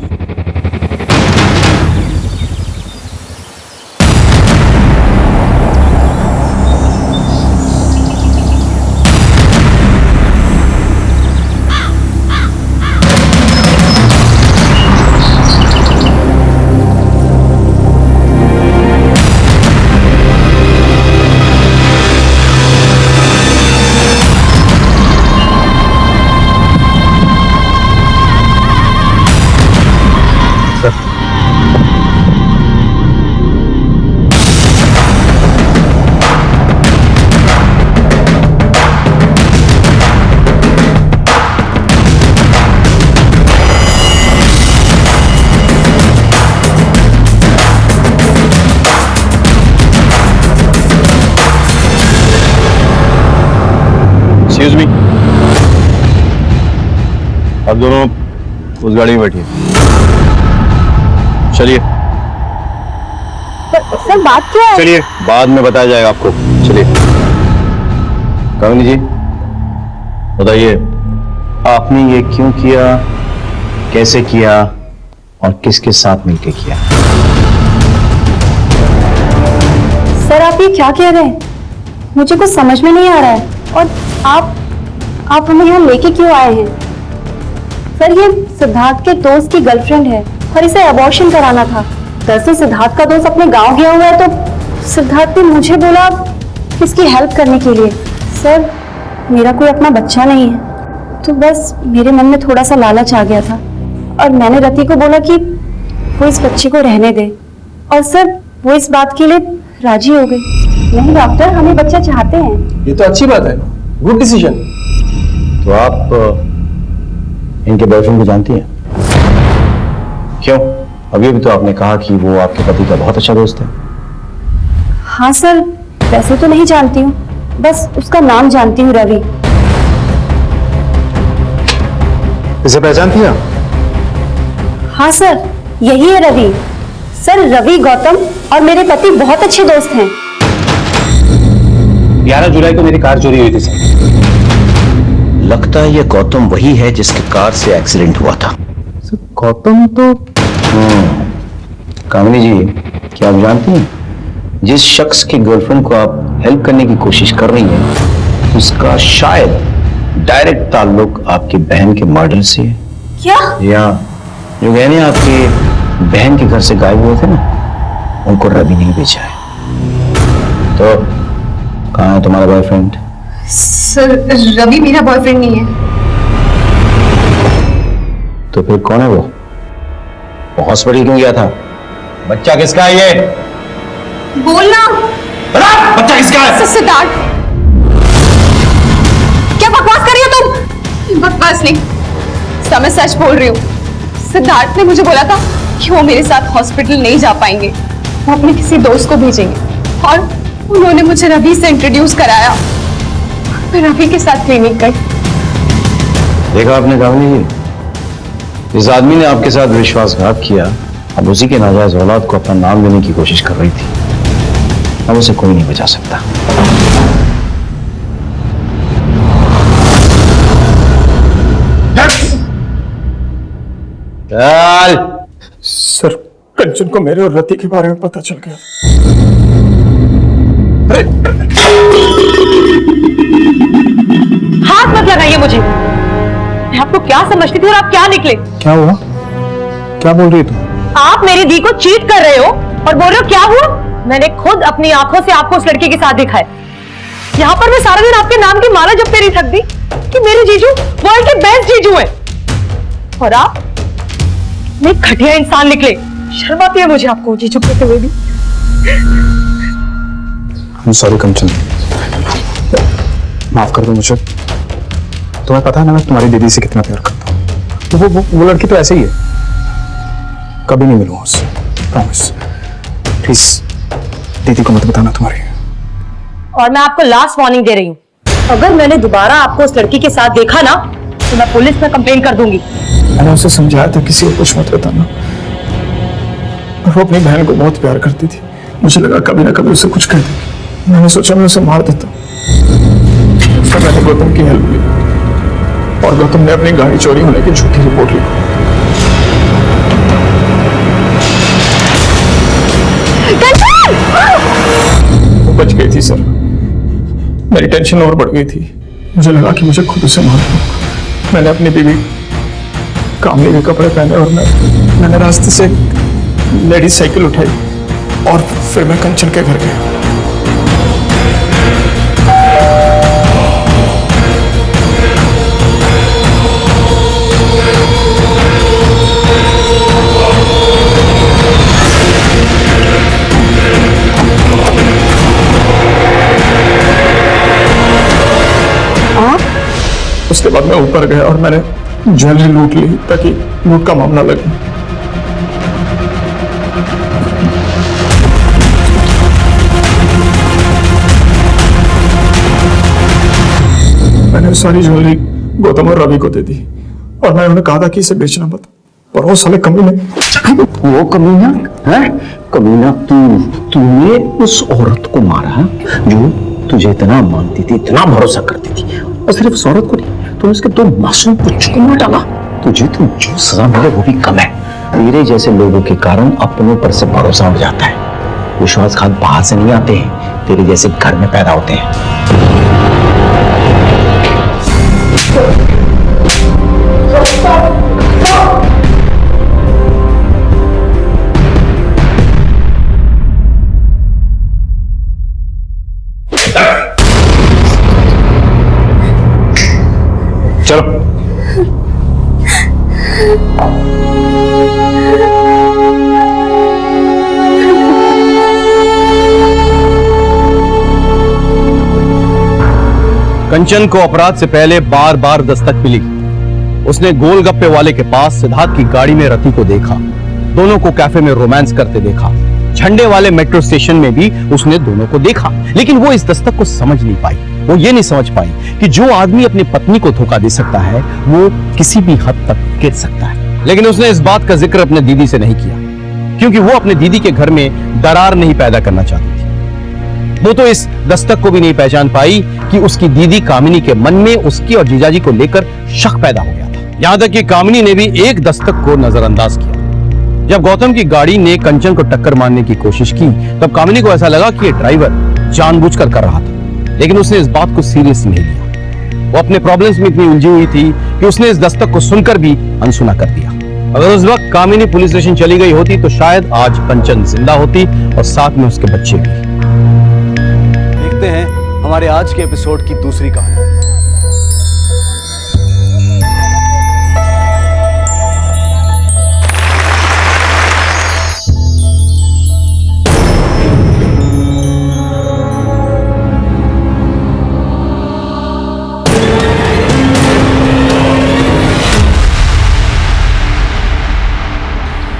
अब दोनों उस गाड़ी में बैठिए। चलिए सर बात क्या है? चलिए, बाद में बताया जाएगा आपको। चलिए कामिनी जी, बताइए आपने ये क्यों किया, कैसे किया और किसके साथ मिलकर किया? सर आप ये क्या कह रहे हैं? मुझे कुछ समझ में नहीं आ रहा है। और आप हमें यहाँ लेके क्यों आए हैं? सर ये सिद्धार्थ के दोस्त की गर्लफ्रेंड है और इसे अबॉर्शन कराना था। दरअसल सिद्धार्थ का दोस्त अपने गांव गया हुआ है तो सिद्धार्थ ने मुझे बोला इसकी हेल्प करने के लिए। सर मेरा कोई अपना बच्चा नहीं है तो बस मेरे मन में थोड़ा सा लालच आ गया था और मैंने रति को बोला कि वो इस बच्चे को रहने दे और सर वो इस बात के लिए राजी हो गई। नहीं डॉक्टर, हमें बच्चा चाहते हैं। ये तो अच्छी बात है, गुड डिसीजन। तो आप इनके बॉयफ्रेंड को जानती हैं? क्यों, अभी भी तो आपने कहा कि वो आपके पति का बहुत अच्छा दोस्त है। हाँ सर, वैसे तो नहीं जानती हूँ, बस उसका नाम जानती हूँ, रवि। इसे पहचानती हैं? हाँ सर, यही है रवि। सर रवि गौतम और मेरे पति बहुत अच्छे दोस्त हैं। 11 जुलाई को मेरी कार चोरी हुई थी सर। लगता है ये गौतम वही है जिसके कार से एक्सीडेंट हुआ था। गौतम तो कामिनी जी, क्या आप जानती हैं जिस शख्स की गर्लफ्रेंड को आप हेल्प करने की कोशिश कर रही हैं उसका शायद डायरेक्ट ताल्लुक आपकी बहन के मर्डर से है। क्या? या जो गहने आपके बहन के घर से गायब हुए थे ना, उनको रवि नहीं बेचा है। तो कहाँ है तुम्हारा बॉयफ्रेंड? सर रवि मेरा बॉयफ्रेंड नहीं है। तो फिर कौन है वो हॉस्पिटल क्यों गया था? बच्चा किसका है ये? बोलना। बच्चा किसका है? सिद्धार्थ। क्या बकवास कर रही हो तुम? बकवास नहीं, मैं सच बोल रही हूँ। सिद्धार्थ ने मुझे बोला था कि वो मेरे साथ हॉस्पिटल नहीं जा पाएंगे, वो अपने किसी दोस्त को भेजेंगे और उन्होंने मुझे रवि से इंट्रोड्यूस कराया। मैं रवि के साथ क्लिनिक गई। देखा आपने कामिनी जी, इस आदमी ने आपके साथ विश्वासघात किया। अब उसी के नाजायज औलाद को अपना नाम देने की कोशिश कर रही थी। अब उसे कोई नहीं बचा सकता। चल। सर कंचन को मेरे और रति के बारे में पता चल गया। हाथ मत लगाइए मुझे। मैं आपको क्या समझती थी और आप क्या निकले? क्या हुआ? क्या बोल रही है तू? आप मेरी दी को चीट कर रहे हो और बोल रहे हो क्या हुआ? मैंने खुद अपनी आंखों से आपको उस लड़के के साथ देखा है। यहाँ पर मैं सारा दिन आपके नाम की माला जपते नहीं थकती कि मेरे जीजू वर्ल्ड के बेस्ट जीजू हैं और आप एक घटिया इंसान निकले। शर्म आती है मुझे आपको जीजू कहते हुए भी। सॉरी कंचन, माफ कर दो मुझे। तुम्हें पता है ना मैं तुम्हारी दीदी से कितना प्यार करता हूँ। तो वो लड़की तो ऐसे ही है, कभी नहीं मिलूंगा उससे, प्रॉमिस। प्लीज दीदी को मत बताना तुम्हारी। और मैं आपको लास्ट वार्निंग दे रही हूँ, अगर मैंने दोबारा आपको उस लड़की के साथ देखा ना तो मैं पुलिस में कंप्लेन कर दूंगी। मैंने उसे समझाया था किसी को कुछ मत बताना, और वो अपनी बहन को बहुत प्यार करती थी। मुझे लगा कभी ना कभी उसे कुछ कह देगी। मैंने सोचा मैं उसे मार देता। फिर मैंने गौतम की हेल्प ली और गौतम ने अपनी गाड़ी चोरी होने की झूठी रिपोर्ट लिखी। वो बच गई थी सर। मेरी टेंशन और बढ़ गई थी। मुझे लगा कि मुझे खुद उसे मार दूंगा। मैंने अपनी बीवी कामली के कपड़े पहने और मैंने रास्ते से लेडीज साइकिल उठाई और फिर मैं कंचन के घर गया। उसके बाद मैं ऊपर गया और मैंने ज्वेलरी लूट ली ताकि लूट का मामला लगे। मैंने सारी ज्वेलरी गौतम और रवि को दे दी और मैं उन्हें कहा था कि इसे बेचना मत, पर वो साले कमीने। वो कमीना है? कमीना तूने उस औरत को मारा जो तुझे इतना मानती थी, इतना भरोसा करती थी, और सिर्फ उस औरत को नहीं, तूने उसके 2 मासूम बच्चों को मार डाला। तुझे तो जो सजा मिले वो भी कम है। मेरे जैसे लोगों के कारण अपनों पर से भरोसा उठ जाता है। विश्वासघात बाहर से नहीं आते हैं, तेरे जैसे घर में पैदा होते हैं। चलो कंचन को अपराध से पहले बार बार दस्तक मिली। उसने गोलगप्पे वाले के पास सिद्धार्थ की गाड़ी में रति को देखा, दोनों को कैफे में रोमांस करते देखा, झंडे वाले मेट्रो स्टेशन में भी उसने दोनों को देखा। लेकिन वो इस दस्तक को समझ नहीं पाई। वो ये नहीं समझ पाई कि जो आदमी अपनी पत्नी को धोखा दे सकता है वो किसी भी हद तक गिर सकता है। लेकिन उसने इस बात का जिक्र अपने दीदी से नहीं किया, क्योंकि वो अपने दीदी के घर में दरार नहीं पैदा करना चाहती थी। वो तो इस दस्तक को भी नहीं पहचान पाई कि उसकी दीदी कामिनी के मन में उसकी और जीजाजी को लेकर शक पैदा हो गया था। यहां तक कि कामिनी ने भी एक दस्तक को नजरअंदाज किया। जब गौतम की गाड़ी ने कंचन को टक्कर मारने की कोशिश की तब कामिनी को ऐसा लगा कि ये ड्राइवर जानबूझकर कर रहा था, लेकिन उसने इस बात को सीरियस नहीं लिया। वो अपने प्रॉब्लम्स में इतनी उलझी हुई थी कि उसने इस दस्तक को सुनकर भी अनसुना कर दिया। अगर उस वक्त कामिनी पुलिस स्टेशन चली गई होती तो शायद आज कंचन जिंदा होती और साथ में उसके बच्चे भी। देखते हैं हमारे आज के एपिसोड की दूसरी कहानी।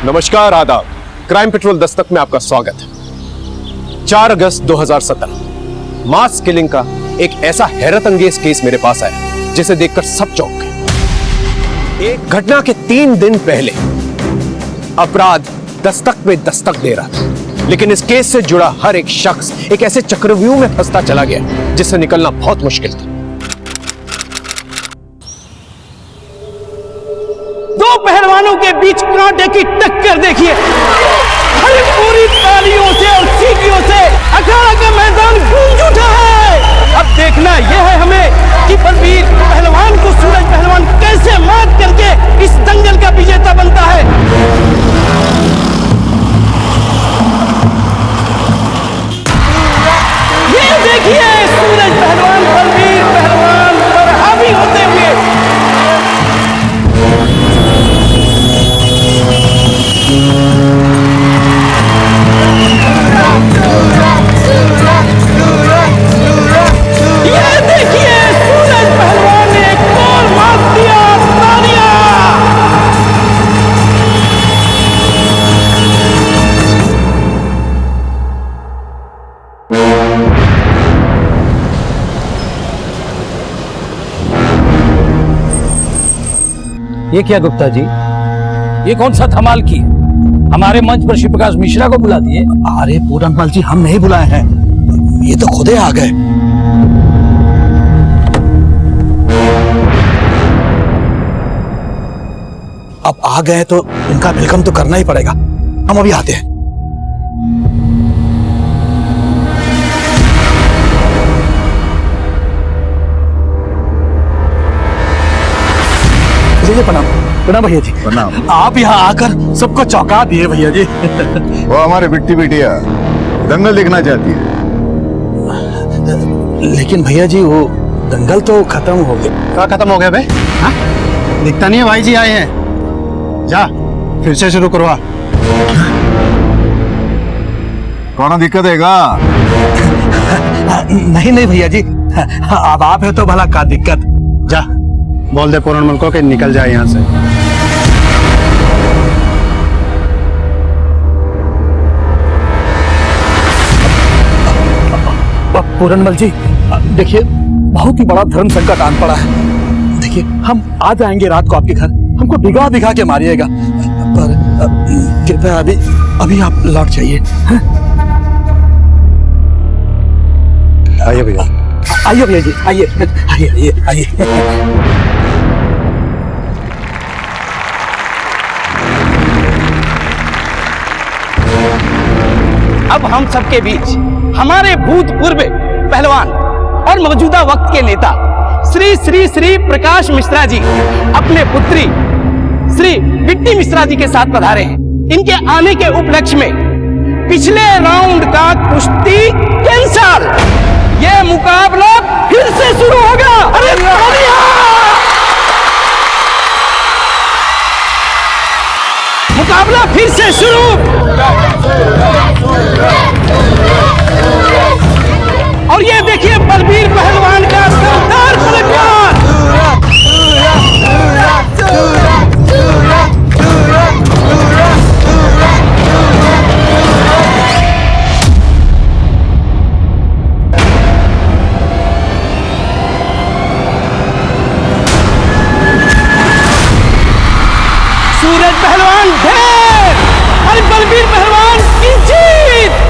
नमस्कार, आदाब। क्राइम पेट्रोल दस्तक में आपका स्वागत है। 4 अगस्त 2017 मास किलिंग का एक ऐसा हैरत अंगेज केस मेरे पास आया जिसे देखकर सब चौंक गए। एक घटना के 3 दिन पहले अपराध दस्तक में दस्तक दे रहा था, लेकिन इस केस से जुड़ा हर एक शख्स एक ऐसे चक्रव्यूह में फंसता चला गया जिससे निकलना बहुत मुश्किल था। 2 पहलवानों के बीच कांटे की टक्कर देखिए। अरे पूरी तालियों से और सीटियों से अखाड़ा का मैदान गूंज उठा है। अब देखना यह है हमें कि बलबीर पहलवान को सूरज पहलवान कैसे मात करके इस दंगल का विजेता बनता है। ये देखिए सूरज पहलवान बलबीर पहलवान पर हावी होते हुए। ये देखिए सूरज पहलवान ने एक और मात दिया। तालियां। ये क्या गुप्ता जी, ये कौन सा धमाल की है? हमारे मंच पर शिवप्रकाश मिश्रा को बुला दिए। अरे पूरनपाल जी, हम नहीं बुलाए हैं, ये तो खुदे आ गए। अब आ गए तो इनका वेलकम तो करना ही पड़ेगा। हम अभी आते हैं। प्रणाम। प्रणाम भैया जी। प्रणाम। आप यहाँ आकर सबको चौंका दिए भैया जी। वो हमारे बिट्टी बिटिया दंगल देखना चाहती है। लेकिन भैया जी वो दंगल तो खत्म हो गया। क्या खत्म हो गया बे? हाँ? दिखता नहीं है, भाई जी आए हैं। जा फिर से शुरू करवा। कौन दिक्कत हैगा? नहीं नहीं भैया जी, अब आप है तो भला का दिक्कत। जा बोल दे पूरनमल को कि निकल जाए यहाँ से। पूरनमल जी देखिए, बहुत ही बड़ा धर्म संकट आन पड़ा है। देखिए हम आ जाएंगे रात को आपके घर, हमको भिगा भिगा के मारिएगा, पर कृपया अभी आप लौट जाइए। आइए भैया, आइए भैया जी, आइए आइए आइए आइए। अब हम सबके बीच हमारे भूतपूर्व पहलवान और मौजूदा वक्त के नेता श्री श्री श्री प्रकाश मिश्रा जी अपने पुत्री श्री बिट्टी मिश्रा जी के साथ पधारे हैं। इनके आने के उपलक्ष्य में पिछले राउंड का कुश्ती कैंसल, ये मुकाबला फिर से शुरू होगा। अरे मुकाबला फिर से शुरू। और ये देखिए बलबीर पहलवान का शानदार पलटवार। सूरज पहलवान ढेर और बलबीर पहलवान की जीत।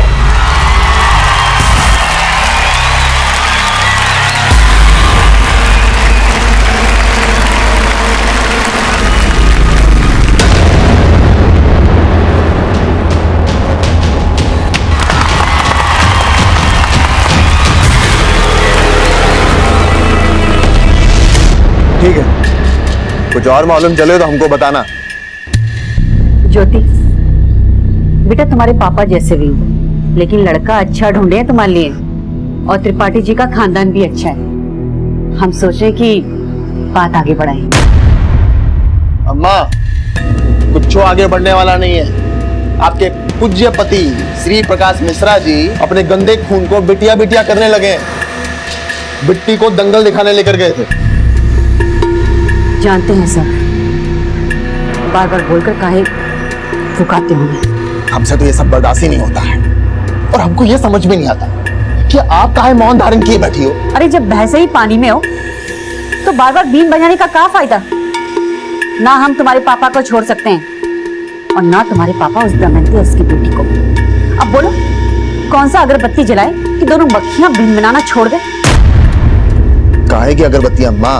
ठीक है, कुछ और मालूम चले तो हमको बताना। ज्योति बेटा, तुम्हारे पापा जैसे भी हो, लेकिन लड़का अच्छा ढूंढे हैं तुम्हारे लिए, और त्रिपाठी जी का खानदान भी अच्छा है। हम सोचे कि बात आगे बढ़ाएं। अम्मा, कुछ आगे बढ़ने वाला नहीं है। आपके पूज्य पति श्री प्रकाश मिश्रा जी अपने गंदे खून को बिटिया बिटिया करने लगे। बिट्टी को दंगल दिखाने लेकर गए थे। जानते हैं सर, बार बार बोलकर काहे फुकाते होंगे। हमसे तो ये सब बर्दाश्त ही नहीं होता है, और हमको ये समझ में नहीं आता कि आप काहे मौन धारण किए बैठी हो। अरे जब भैंसे ही पानी में हो तो बार बार बीन बजाने का क्या फायदा। ना हम तुम्हारे पापा को छोड़ सकते हैं, और ना तुम्हारे पापा उस दमयंती उसकी बेटी को। अब बोलो, कौन सा अगरबत्ती जलाए कि दोनों मक्खियां बीन बनाना छोड़ दे। काहे की अगरबत्ती अम्मा,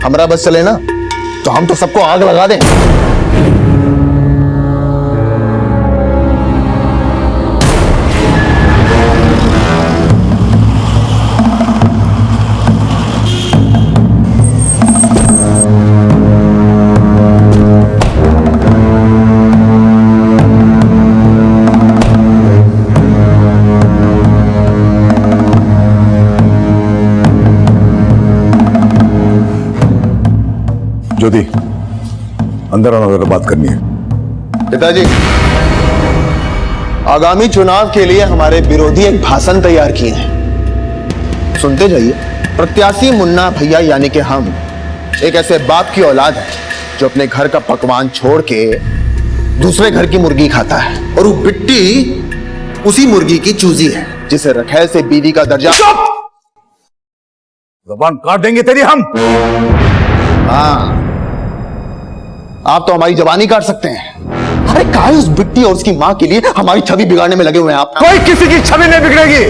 हमारा बस चले ना तो हम तो सबको आग लगा दें। ज्योति, अंदर आना, जरा बात करनी है। पिताजी, आगामी चुनाव के लिए हमारे विरोधी एक भाषण तैयार किए हैं, सुनते जाइए। प्रत्याशी मुन्ना भैया यानी कि हम एक ऐसे बाप की औलाद है जो अपने घर का पकवान छोड़ के दूसरे घर की मुर्गी खाता है, और वो बिट्टी उसी मुर्गी की चूजी है जिसे रखैल से बीवी का दर्जा। जबान काट देंगे तेरी हम। हाँ, आप तो हमारी जबानी काट सकते हैं। अरे काहे उस बिट्टी और उसकी मां के लिए हमारी छवि बिगाड़ने में लगे हुए हैं आप। कोई किसी की छवि नहीं बिगड़ेगी।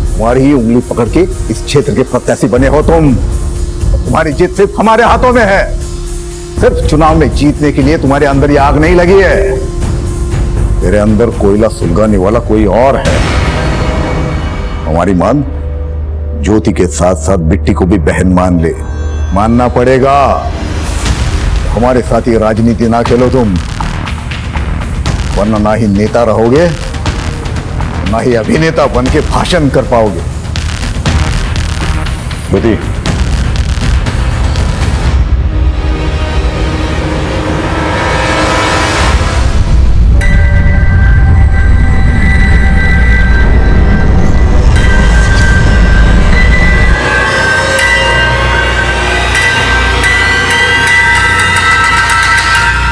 तुम्हारी ही उंगली पकड़ के इस क्षेत्र के प्रत्याशी बने हो तुम। तुम्हारी जीत सिर्फ हमारे हाथों में है। सिर्फ चुनाव में जीतने के लिए तुम्हारे अंदर ये आग नहीं लगी है। तेरे अंदर कोयला सुलगाने वाला कोई और है। हमारी मान ज्योति के साथ साथ बिट्टी को भी बहन मान ले। मानना पड़ेगा। हमारे साथ ये राजनीति ना खेलो तुम, वरना ना ही नेता रहोगे, ना ही अभिनेता बन के भाषण कर पाओगे। ज्योति,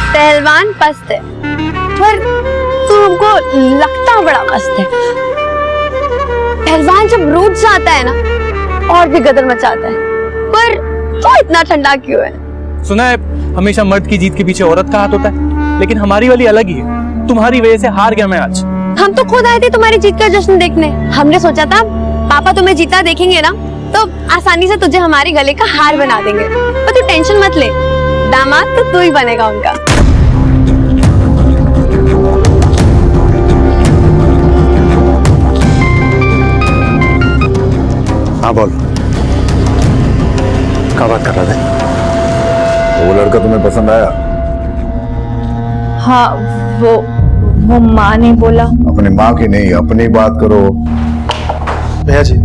पहलवान पस्त है, पर तुमको लगता बड़ा मस्त है। पहलवान जब रूठ जाता है ना, और भी गदर मचाता है। पर वो इतना ठंडा क्यों है? सुना है हमेशा मर्द की जीत के पीछे औरत का हाथ होता है, लेकिन हमारी वाली अलग ही है। तुम्हारी वजह से हार गया मैं आज। हम तो खुद आए थे तुम्हारी जीत का जश्न देखने। हमने सोचा था पापा तुम्हें जीता देखेंगे ना तो आसानी से तुझे हमारे गले का हार बना देंगे। पर तू टेंशन मत ले, दामाद तो तू ही बनेगा उनका। हाँ बोल, क्या बात कर रहे थे? वो लड़का तुम्हें पसंद आया? हाँ, वो माँ ने बोला। अपनी माँ की नहीं, अपनी बात करो। भैया जी,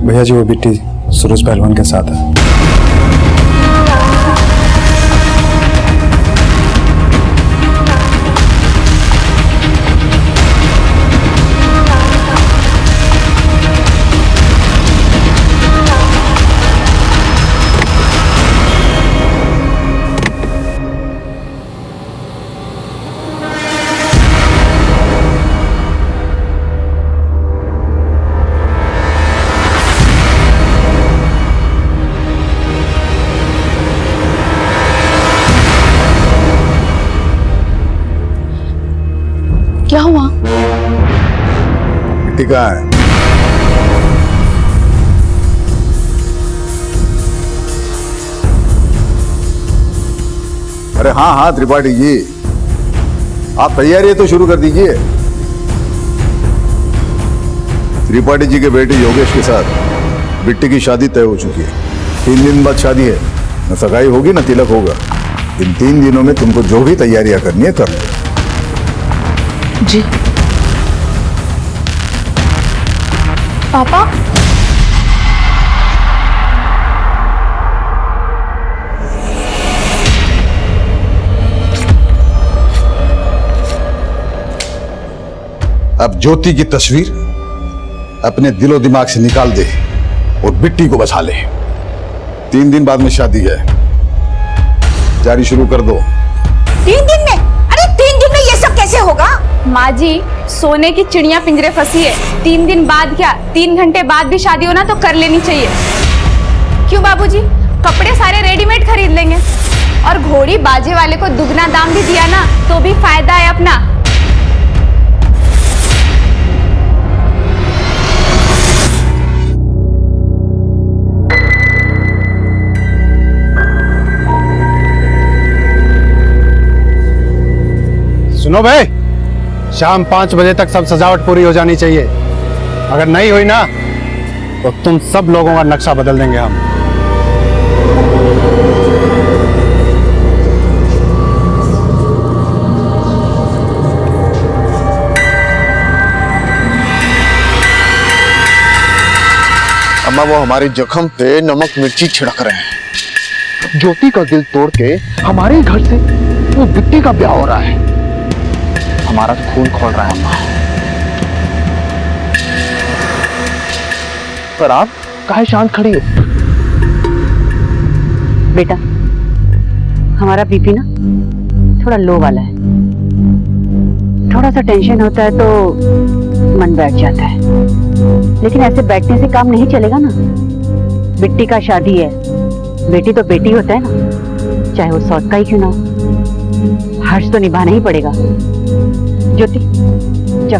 भैया जी वो बिट्टी सूरज पहलवान के साथ है। क्या हुआ? बिट्टी कहाँ है? अरे हाँ हाँ त्रिपाठी जी, आप तैयारी तो शुरू कर दीजिए। त्रिपाठी जी के बेटे योगेश के साथ बिट्टी की शादी तय हो चुकी है। 3 दिन बाद शादी है, न सगाई होगी न तिलक होगा। इन 3 दिनों में तुमको जो भी तैयारियां करनी है कर लो। जी पापा, अब ज्योति की तस्वीर अपने दिलो दिमाग से निकाल दे और बिट्टी को बचा ले। 3 दिन बाद में शादी है, तैयारी शुरू कर दो। 3 दिन में? अरे 3 दिन में ये सब कैसे होगा? माँ जी, सोने की चिड़िया पिंजरे फंसी है। 3 दिन बाद क्या, 3 घंटे बाद भी शादी हो ना तो कर लेनी चाहिए। क्यों बाबूजी, कपड़े सारे रेडीमेड खरीद लेंगे और घोड़ी बाजे वाले को दुगना दाम भी दिया ना तो भी फायदा है अपना। सुनो भाई, शाम 5 बजे तक सब सजावट पूरी हो जानी चाहिए। अगर नहीं हुई ना तो तुम सब लोगों का नक्शा बदल देंगे हम। अम्मा वो हमारे जख्म पे नमक मिर्ची छिड़क रहे हैं। ज्योति का दिल तोड़ के हमारे घर से वो बिट्टी का ब्याह हो रहा है। हमारा तो खून खोल रहा है अम्मा। पर आप काहे शांत खड़ी हो? बेटा, हमारा बीपी ना थोड़ा लो वाला है। थोड़ा सा टेंशन होता है तो मन बैठ जाता है, लेकिन ऐसे बैठने से काम नहीं चलेगा ना। बिट्टी का शादी है, बेटी तो बेटी होता है ना, चाहे वो सौत का ही क्यों ना हो। हर्ष तो निभाना ही पड़ेगा। ज्योति, जा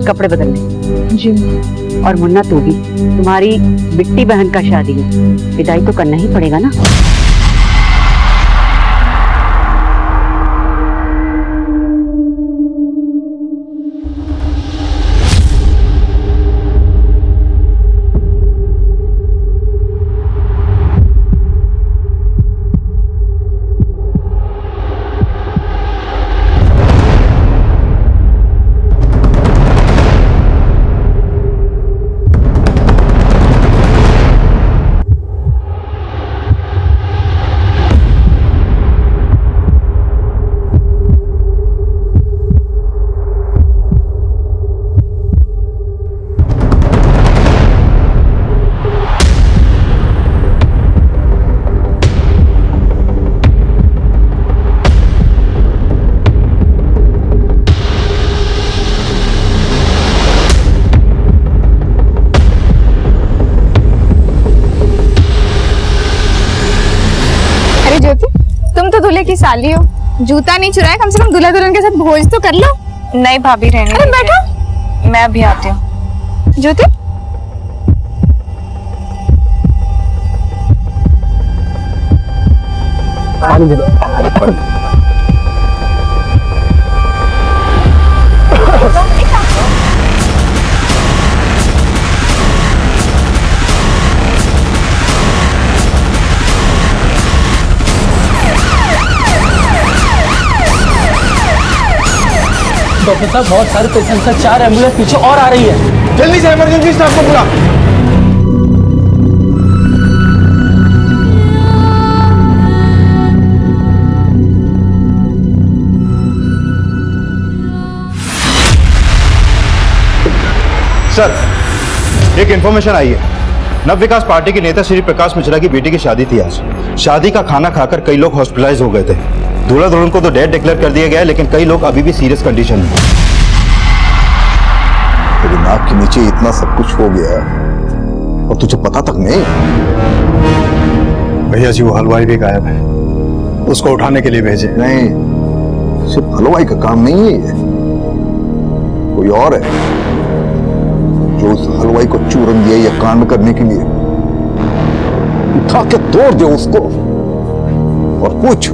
कपड़े बदल ले। जी। और मुन्ना तू भी, तुम्हारी बिट्टी बहन का शादी है, विदाई तो करना ही पड़ेगा ना। दूल्हे की साली हो, जूता नहीं चुराए, कम से कम दूल्हा दुल्हन के साथ भोज तो कर लो। नहीं भाभी रहने अरे दीजिए। बैठो, मैं भी आती हूँ। ज्योति डॉक्टर साहब बहुत सारे पेशेंट्स हैं, 4 एम्बुलेंस पीछे और आ रही है। जल्दी से इमरजेंसी स्टाफ को बुला। सर, एक इंफॉर्मेशन आई है। नव विकास पार्टी के नेता श्री प्रकाश मिश्रा की बेटी की शादी थी आज। शादी का खाना खाकर कई लोग हॉस्पिटलाइज हो गए थे। दूल्हा दुल्हन को तो डेड डिक्लेयर कर दिया गया है, लेकिन कई लोग अभी भी सीरियस कंडीशन में। तेरी नाक के नीचे इतना सब कुछ हो गया और तुझे पता तक नहीं। भैया जी, वो हलवाई भी गायब है, उसको उठाने के लिए भेजे। नहीं, सिर्फ हलवाई का काम नहीं है, कोई और है जो उस हलवाई को चूरन दिया या कांड करने के लिए। उठा के तोड़ दे उसको और पूछ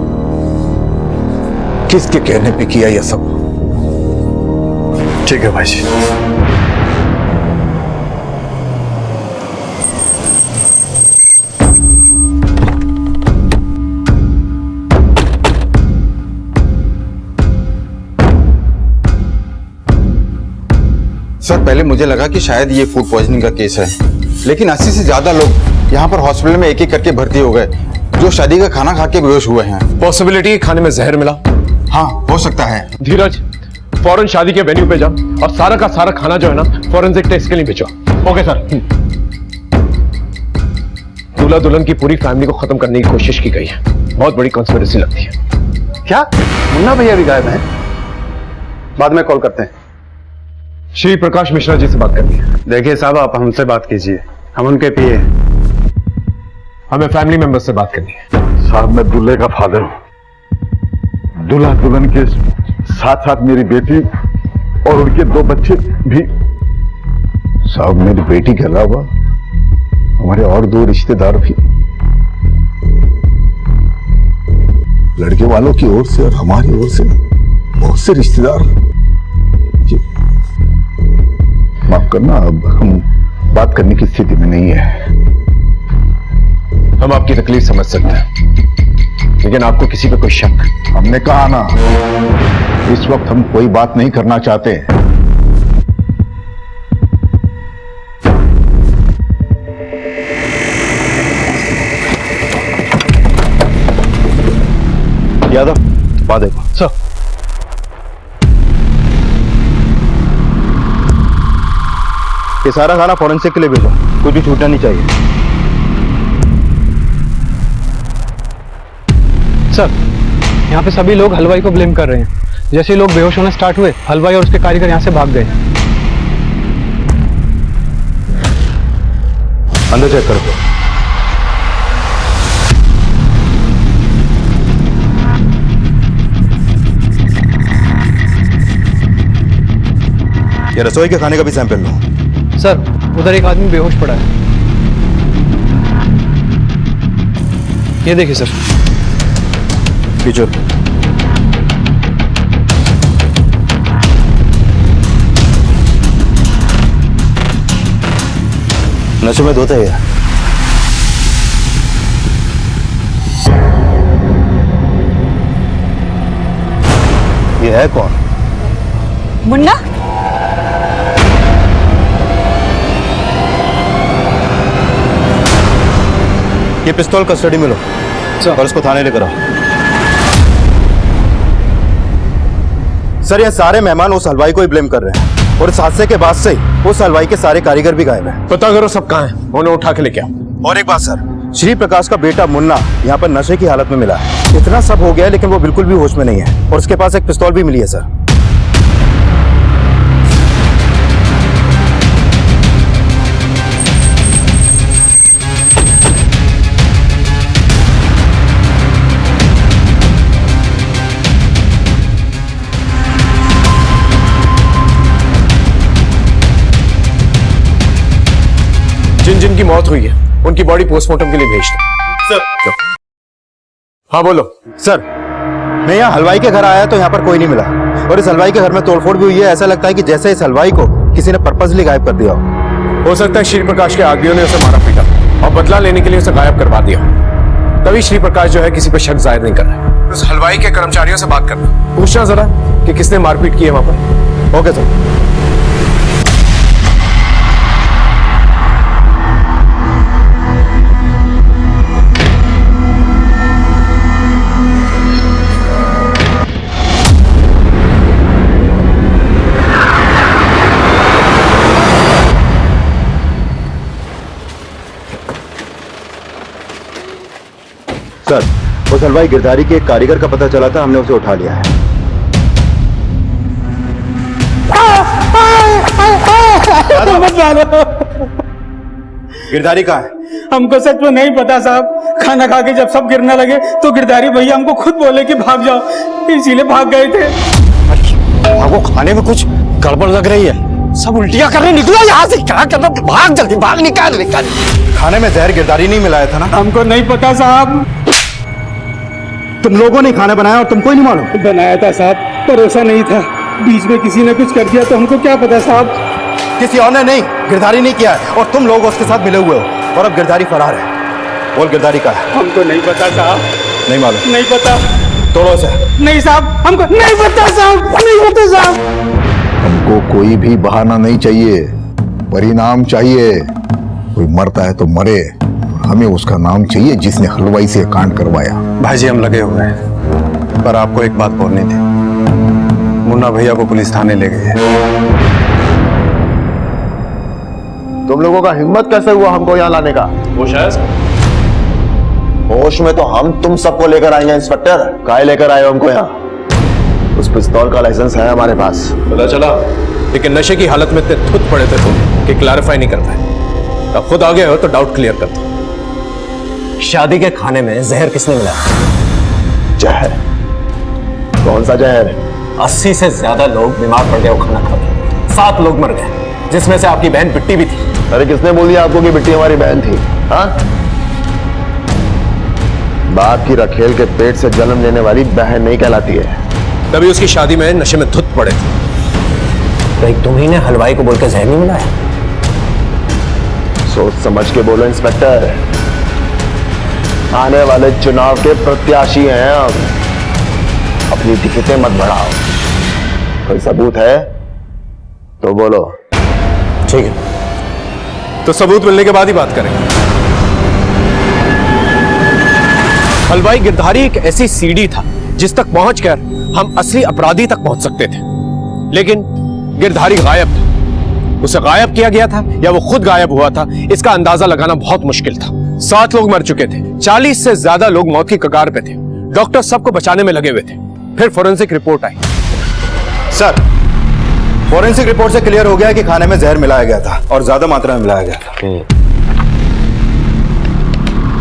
किसके कहने पे किया यह सब। ठीक है भाई जी। सर, पहले मुझे लगा कि शायद ये फूड पॉइजनिंग का केस है, लेकिन 80 से ज्यादा लोग यहाँ पर हॉस्पिटल में एक एक करके भर्ती हो गए जो शादी का खाना खा के बेहोश हुए हैं। पॉसिबिलिटी खाने में जहर मिला। हाँ, हो सकता है। धीरज, फौरन शादी के वेन्यू पे जा और सारा का सारा खाना जो है ना फॉरेंसिक टेस्ट के लिए भेजो। Okay sir. दूल्हा दुल्हन की पूरी फैमिली को खत्म करने की कोशिश की गई है। बहुत बड़ी कॉन्स्पिरेसी लगती है। क्या मुन्ना भैया भी गायब हैं? बाद में कॉल करते हैं। श्री प्रकाश मिश्रा जी से बात करनी है। देखिए साहब, आप हमसे बात कीजिए, हम उनके पीए। हमें फैमिली मेंबर से बात करनी है। साहब, मैं दूल्हे का फादर हूं। दूल्हा दुल्हन के साथ साथ मेरी बेटी और उनके 2 बच्चे भी। साहब, मेरी बेटी के अलावा हमारे और 2 रिश्तेदार भी, लड़के वालों की ओर से और हमारी ओर से बहुत से रिश्तेदार। जी माफ करना, अब हम बात करने की स्थिति में नहीं है। हम आपकी तकलीफ समझ सकते हैं, लेकिन आपको किसी पे कोई शक? हमने कहा ना, इस वक्त हम कोई बात नहीं करना चाहते। यादव, बात देखो। सर, ये सारा खाना फॉरेंसिक के लिए भेजो, कुछ भी छूटना नहीं चाहिए। सर, यहाँ पे सभी लोग हलवाई को ब्लेम कर रहे हैं। जैसे लोग बेहोश होना स्टार्ट हुए, हलवाई और उसके कारीगर यहाँ से भाग गए। अंदर चेक कर दो। ये रसोई के खाने का भी सैंपल लो। सर, उधर एक आदमी बेहोश पड़ा है। ये देखिए सर। पीछे। नशे में धोता है ये। ये है कौन? मुन्ना, ये पिस्तौल कस्टडी में लो और उसको थाने लेकर आओ। सर, ये सारे मेहमान उस हलवाई को ही ब्लेम कर रहे हैं और इस हादसे के बाद से ही उस हलवाई के सारे कारीगर भी गायब हैं। पता करो सब कहाँ हैं, उन्हें उठा के लेके आओ। और एक बात सर, श्री प्रकाश का बेटा मुन्ना यहाँ पर नशे की हालत में मिला है। इतना सब हो गया है, लेकिन वो बिल्कुल भी होश में नहीं है और उसके पास एक पिस्तौल भी मिली है सर। जिनकी मौत हुई है उनकी बॉडी पोस्टमार्टम के लिए भेज दो। सर। हाँ बोलो। सर, मैं यहाँ हलवाई के घर आया तो यहाँ पर कोई नहीं मिला, और इस हलवाई के घर में तोड़फोड़ भी हुई है। ऐसा लगता है कि जैसे इस हलवाई को किसी ने पर्पसली गायब कर दिया हो सकता है श्री प्रकाश के आदमियों ने उसे मारा पीटा और बदला लेने के लिए उसे गायब करवा दिया। तभी श्री प्रकाश जो है किसी पर शक जाहिर नहीं कर रहा है। उस हलवाई के कर्मचारियों से बात करना, पूछना जरा कि किसने मारपीट की है वहां पर। Okay sir. सर, उस हलवाई गिरधारी के एक कारीगर का पता चला था, हमने उसे उठा लिया है। गिरधारी कहाँ है? हमको सच में नहीं पता साहब। खाना खा के जब सब गिरने लगे तो गिरधारी भैया हमको खुद बोले कि भाग जाओ, इसीलिए भाग गए थे। आपको खाने में कुछ गड़बड़ लग रही है। सब उल्टियां करने निकला यहाँ से, क्या करना, भाग जल्दी भाग, निकाल। खाने में जहर गिरधारी नहीं मिलाया था ना? हमको नहीं पता साहब। तुम लोगों ने खाना बनाया और तुमको नहीं मालूम? बनाया था साहब, भरोसा नहीं था, बीच में किसी ने कुछ कर दिया तो हमको क्या पता साहब। किसी और ने नहीं, गिरधारी नहीं किया है, और तुम लोग उसके साथ मिले हुए हो, और अब गिरधारी फरार है। बोल, गिरधारी का है? हमको नहीं पता साहब। नहीं मालूम? नहीं पता। तोड़ो से। नहीं साहब, हमको नहीं पता साहब, नहीं पता साहब। हमको कोई भी बहाना नहीं चाहिए, परिणाम चाहिए। कोई मरता है तो मरे, हमें उसका नाम चाहिए जिसने हलवाई से कांड करवाया। भाईजी, हम लगे हुए हैं, पर आपको एक बात बोलनी थी। मुन्ना भैया को पुलिस थाने ले गई है। तुम लोगों का हिम्मत कैसे हुआ हमको यहाँ लाने का? होश में तो हम तुम सबको लेकर आएंगे इंस्पेक्टर। काहे लेकर आए हो हमको यहाँ? उस पिस्तौल का लाइसेंस है हमारे पास। पता चला, लेकिन नशे की हालत में इतने थुत पड़े थे तुम कि क्लैरिफाई नहीं कर पाए। अब खुद आ गए हो तो डाउट क्लियर कर दो। शादी के खाने में जहर किसने मिलाया? जहर? कौन सा जहर? 80 से ज्यादा लोग बीमार पड़ गए वो खाना खा के। 7 लोग मर गए, जिसमें से आपकी बहन बिट्टी भी थी। अरे किसने बोल दिया आपको कि बिट्टी हमारी बहन थी? हाँ, बाप की रखेल के पेट से जन्म लेने वाली बहन नहीं कहलाती है। तभी उसकी शादी में नशे में धुत पड़े थे। तो तुम ही ने हलवाई को बोलकर जहर नहीं मिलाया? सोच समझ के बोलो इंस्पेक्टर, आने वाले चुनाव के प्रत्याशी हैं हम। अपनी दिक्कतें मत बढ़ाओ। कोई सबूत है तो बोलो। ठीक है, तो सबूत मिलने के बाद ही बात करेंगे। हलवाई गिरधारी एक ऐसी सीढ़ी था जिस तक पहुंचकर हम असली अपराधी तक पहुंच सकते थे, लेकिन गिरधारी गायब था। उसे गायब किया गया था या वो खुद गायब हुआ था, इसका अंदाजा लगाना बहुत मुश्किल था। 7 लोग मर चुके थे, 40 से ज्यादा लोग मौत की कगार पे थे। डॉक्टर सबको बचाने में लगे हुए थे। फिर फोरेंसिक रिपोर्ट आई। सर, फोरेंसिक रिपोर्ट से क्लियर हो गया कि खाने में जहर मिलाया गया था, और ज्यादा मात्रा में मिलाया गया था।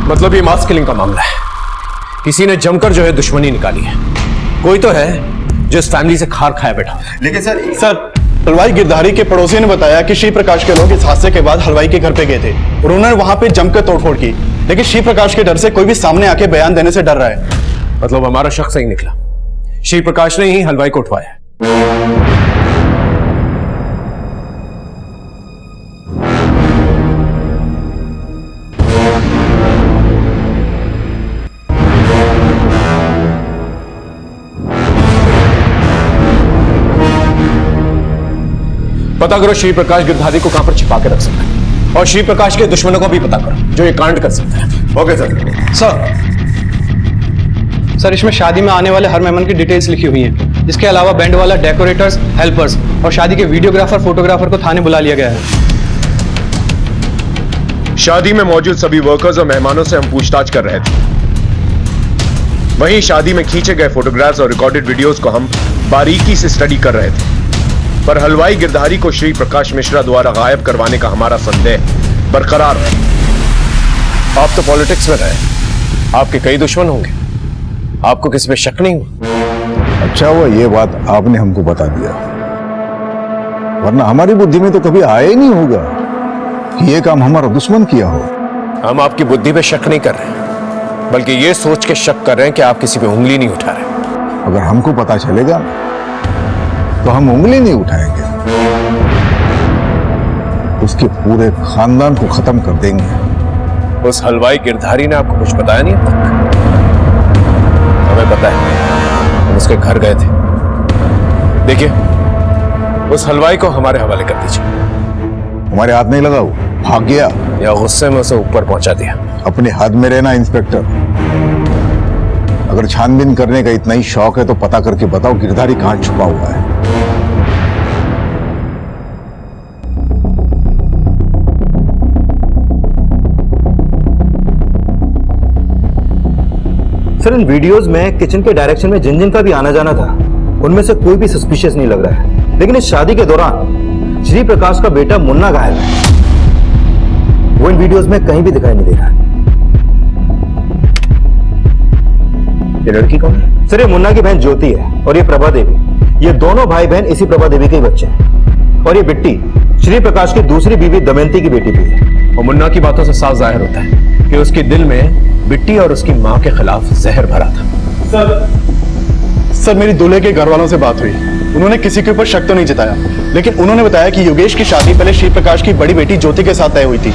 मतलब ये मास किलिंग का मामला है। किसी ने जमकर जो है दुश्मनी निकाली है। कोई तो है जो इस फैमिली से खार खाया बैठा। लेकिन सर, हलवाई गिरधारी के पड़ोसी ने बताया कि श्री प्रकाश के लोग इस हादसे के बाद हलवाई के घर पे गए थे और उन्होंने वहां पे जमकर तोड़फोड़ की, लेकिन श्री प्रकाश के डर से कोई भी सामने आके बयान देने से डर रहा है। मतलब हमारा शख्स सही निकला, श्री प्रकाश ने ही हलवाई को उठवाया। पता करो श्री प्रकाश गिरधारी को कहां पर छिपा के रख सकता है, और श्री प्रकाश के दुश्मनों को भी पता करो जो ये कांड कर सकता है। Okay sir. सर, इसमें शादी में आने वाले हर मेहमान की डिटेल्स लिखी हुई हैं। इसके अलावा बैंड वाला, डेकोरेटर्स, हेल्पर्स और शादी के वीडियोग्राफर, फोटोग्राफर को थाने बुला लिया गया है। शादी में मौजूद सभी वर्कर्स और मेहमानों से हम पूछताछ कर रहे थे। वहीं शादी में खींचे गए फोटोग्राफ्स और रिकॉर्डेड वीडियोस को हम बारीकी से स्टडी कर रहे थे, पर हलवाई गिरधारी को श्री प्रकाश मिश्रा द्वारा गायब करवाने का हमारा संदेह बरकरार है। आप तो पॉलिटिक्स में रहे, आपके कई दुश्मन होंगे, आपको किस पे शक नहीं हुआ? अच्छा हुआ ये बात आपने हमको बता दिया, वरना हमारी बुद्धि में तो कभी आया ही नहीं होगा। कि ये काम हमारा दुश्मन किया हो। हम आपकी बुद्धि पे शक नहीं कर रहे, बल्कि ये सोच के शक कर रहे हैं कि आप किसी पे उंगली नहीं उठा रहे। अगर हमको पता चलेगा तो हम उंगली नहीं उठाएंगे, उसके पूरे खानदान को खत्म कर देंगे। उस हलवाई गिरधारी ने आपको कुछ बताया नहीं अब तक? हमें पता है, हम उसके घर गए थे। देखिए, उस हलवाई को हमारे हवाले कर दीजिए। हमारे हाथ नहीं लगा, वो भाग गया या गुस्से में उसे ऊपर पहुंचा दिया। अपने हाथ में रहना इंस्पेक्टर। अगर छानबीन करने का इतना ही शौक है तो पता करके बताओ गिरधारी कहां छुपा हुआ है। सर, इन वीडियोस में किचन के डायरेक्शन में जिन जिन का भी आना जाना था, उनमें से कोई भी सस्पिशियस नहीं लग रहा है। लेकिन इस शादी के दौरान श्री प्रकाश का बेटा मुन्ना गायब है। वो इन वीडियोस में कहीं भी दिखाई नहीं दे रहा है। ये लड़की कौन है? सर, ये मुन्ना की बहन ज्योति है और ये प्रभा देवी। ये दोनों भाई बहन इसी प्रभा देवी के ही बच्चे हैं। और ये बिट्टी श्री प्रकाश की दूसरी बीवी दमयंती की बेटी भी है। और मुन्ना की बातों से साफ जाहिर होता है कि उसके दिल में बिट्टी और उसकी मां के खिलाफ जहर भरा था। सर, मेरी दूल्हे के घर वालों से बात हुई। उन्होंने किसी के ऊपर शक तो नहीं जताया, लेकिन उन्होंने बताया कि योगेश की शादी पहले श्री प्रकाश की बड़ी बेटी ज्योति के साथ तय हुई थी।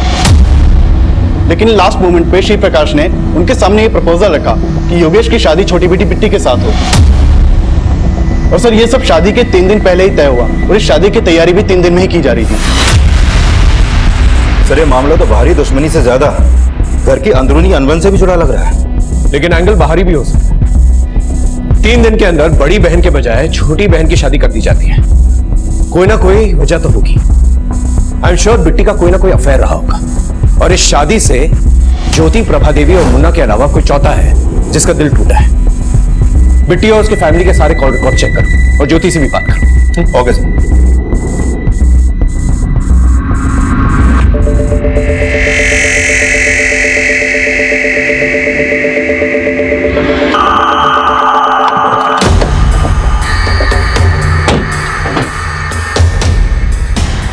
लेकिन लास्ट मोमेंट पे श्री प्रकाश ने उनके सामने ये प्रपोजल रखा कि योगेश की शादी छोटी बेटी बिट्टी के साथ हो। और सर, ये सब शादी के 3 दिन पहले ही तय हुआ और इस शादी की तैयारी भी 3 दिन में ही की जा रही थी। सर, ये मामला तो बाहरी दुश्मनी से ज्यादा घर की अंदरूनी अनबन से भी जुड़ा लग रहा है। लेकिन एंगल बाहरी भी हो सकता है। 3 दिन के अंदर बड़ी बहन के बजाय छोटी बहन की शादी कर दी जाती है। कोई ना कोई वजह तो होगी। आई एम श्योर बिट्टी का कोई ना कोई अफेयर रहा होगा, और इस शादी से ज्योति, प्रभा देवी और मुन्ना के अलावा कोई चौथा है जिसका दिल टूटा है। बिट्टी और उसके फैमिली के सारे कॉल रिकॉर्ड चेक करो और ज्योति से भी बात करो। Okay sir.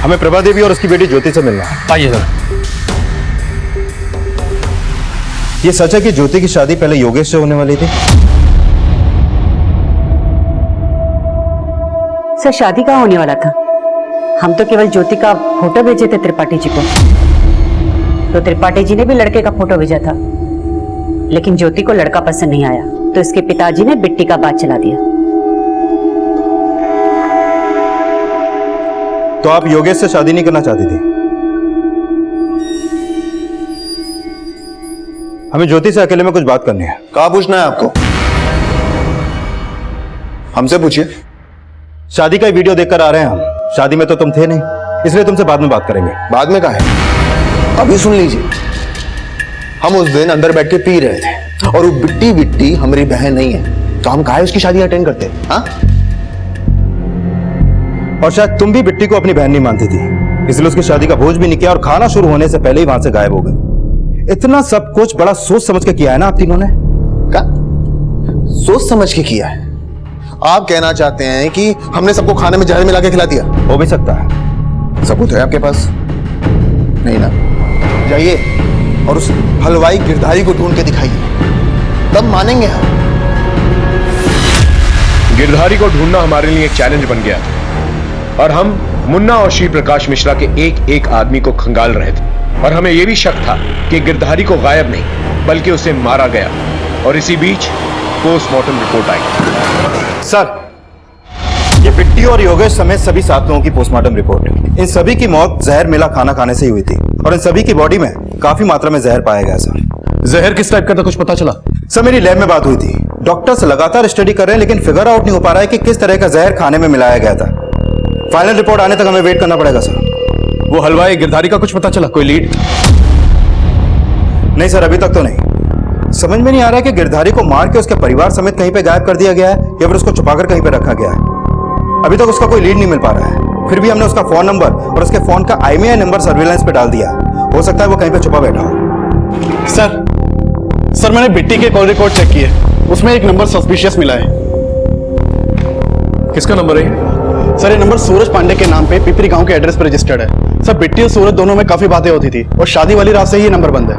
हमें प्रभा देवी और उसकी बेटी ज्योति से मिलना है। आइए सर। ये सच है कि ज्योति की शादी पहले योगेश से होने वाली थी? सर, शादी कहाँ होने वाला था? हम तो केवल ज्योति का फोटो भेजे थे त्रिपाठी जी को। तो त्रिपाठी जी ने भी लड़के का फोटो भेजा था, लेकिन ज्योति को लड़का पसंद नहीं आया, तो इसके पिताजी ने बिट्टी का बात चला दिया। तो आप योगेश से शादी नहीं करना चाहती थी? हमें ज्योति से अकेले में कुछ बात करनी है। कहाँ पूछना है आपको? हमसे पूछिए। शादी का वीडियो देखकर आ रहे हैं हम। शादी में तो तुम थे नहीं, इसलिए तुमसे बाद में बात करेंगे। बाद में कहा है? अभी सुन लीजिए। हम उस दिन अंदर बैठ के पी रहे थे और वो बिट्टी हमारी बहन नहीं है, तो हम काहे उसकी शादी अटेंड करते? हाँ? और शायद तुम भी बिट्टी को अपनी बहन नहीं मानती थी, इसलिए उसकी शादी का भोज भी नहीं किया और खाना शुरू होने से पहले ही वहां से गायब हो गए। इतना सब कुछ बड़ा सोच समझ के किया है ना आप तीनों ने? क्या सोच समझ के किया है? आप कहना चाहते हैं कि हमने सबको खाने में जहर मिला के खिला दिया? हो भी सकता है। सबूत है आपके पास? नहीं ना? जाइए और उस हलवाई गिरधारी को ढूंढ के दिखाइए, तब मानेंगे हम। गिरधारी को ढूंढना हमारे लिए एक चैलेंज बन गया और हम मुन्ना और श्री प्रकाश मिश्रा के एक एक आदमी को खंगाल रहे थे। और हमें यह भी शक था कि गिरधारी को गायब नहीं बल्कि उसे मारा गया। और इसी बीच पोस्टमार्टम रिपोर्ट आई। सर, ये बिट्टी और योगेश समेत सभी 7 लोगों की पोस्टमार्टम रिपोर्ट। इन सभी की मौत जहर मिला खाना खाने से ही हुई थी और इन सभी की बॉडी में काफी मात्रा में जहर पाया गया। सर, जहर किस टाइप का था, कुछ पता चला? सर, मेरी लैब में बात हुई थी। डॉक्टर्स लगातार स्टडी कर रहे हैं, लेकिन फिगर आउट नहीं हो पा रहा है कि किस तरह का जहर खाने में मिलाया गया था। फाइनल रिपोर्ट आने तक हमें वेट करना पड़ेगा सर। वो हलवाई गिरधारी का कुछ पता चला? कोई लीड? नहीं सर, अभी तक तो नहीं। समझ में नहीं आ रहा है कि गिरधारी को मार के उसके परिवार समेत कहीं पे गायब कर दिया गया है या फिर उसको छुपाकर कहीं पे रखा गया है। अभी तक उसका कोई लीड नहीं मिल पा रहा है। फिर भी हमने उसका फोन नंबर और उसके फोन का IMEI नंबर सर्विलांस पे डाल दिया। हो सकता है वो कहीं पे छुपा बैठा हो। सर, मैंने बिट्टी के कॉल रिकॉर्ड चेक किए, उसमें एक नंबर सस्पिशियस मिला है। किसका नंबर है? सर, ये नंबर सूरज पांडे के नाम पे पिपरी गांव के एड्रेस पर रजिस्टर्ड है। सर बिट्टी और सूरज दोनों में काफी बातें होती थी और शादी वाली रात से ही ये नंबर बंद है।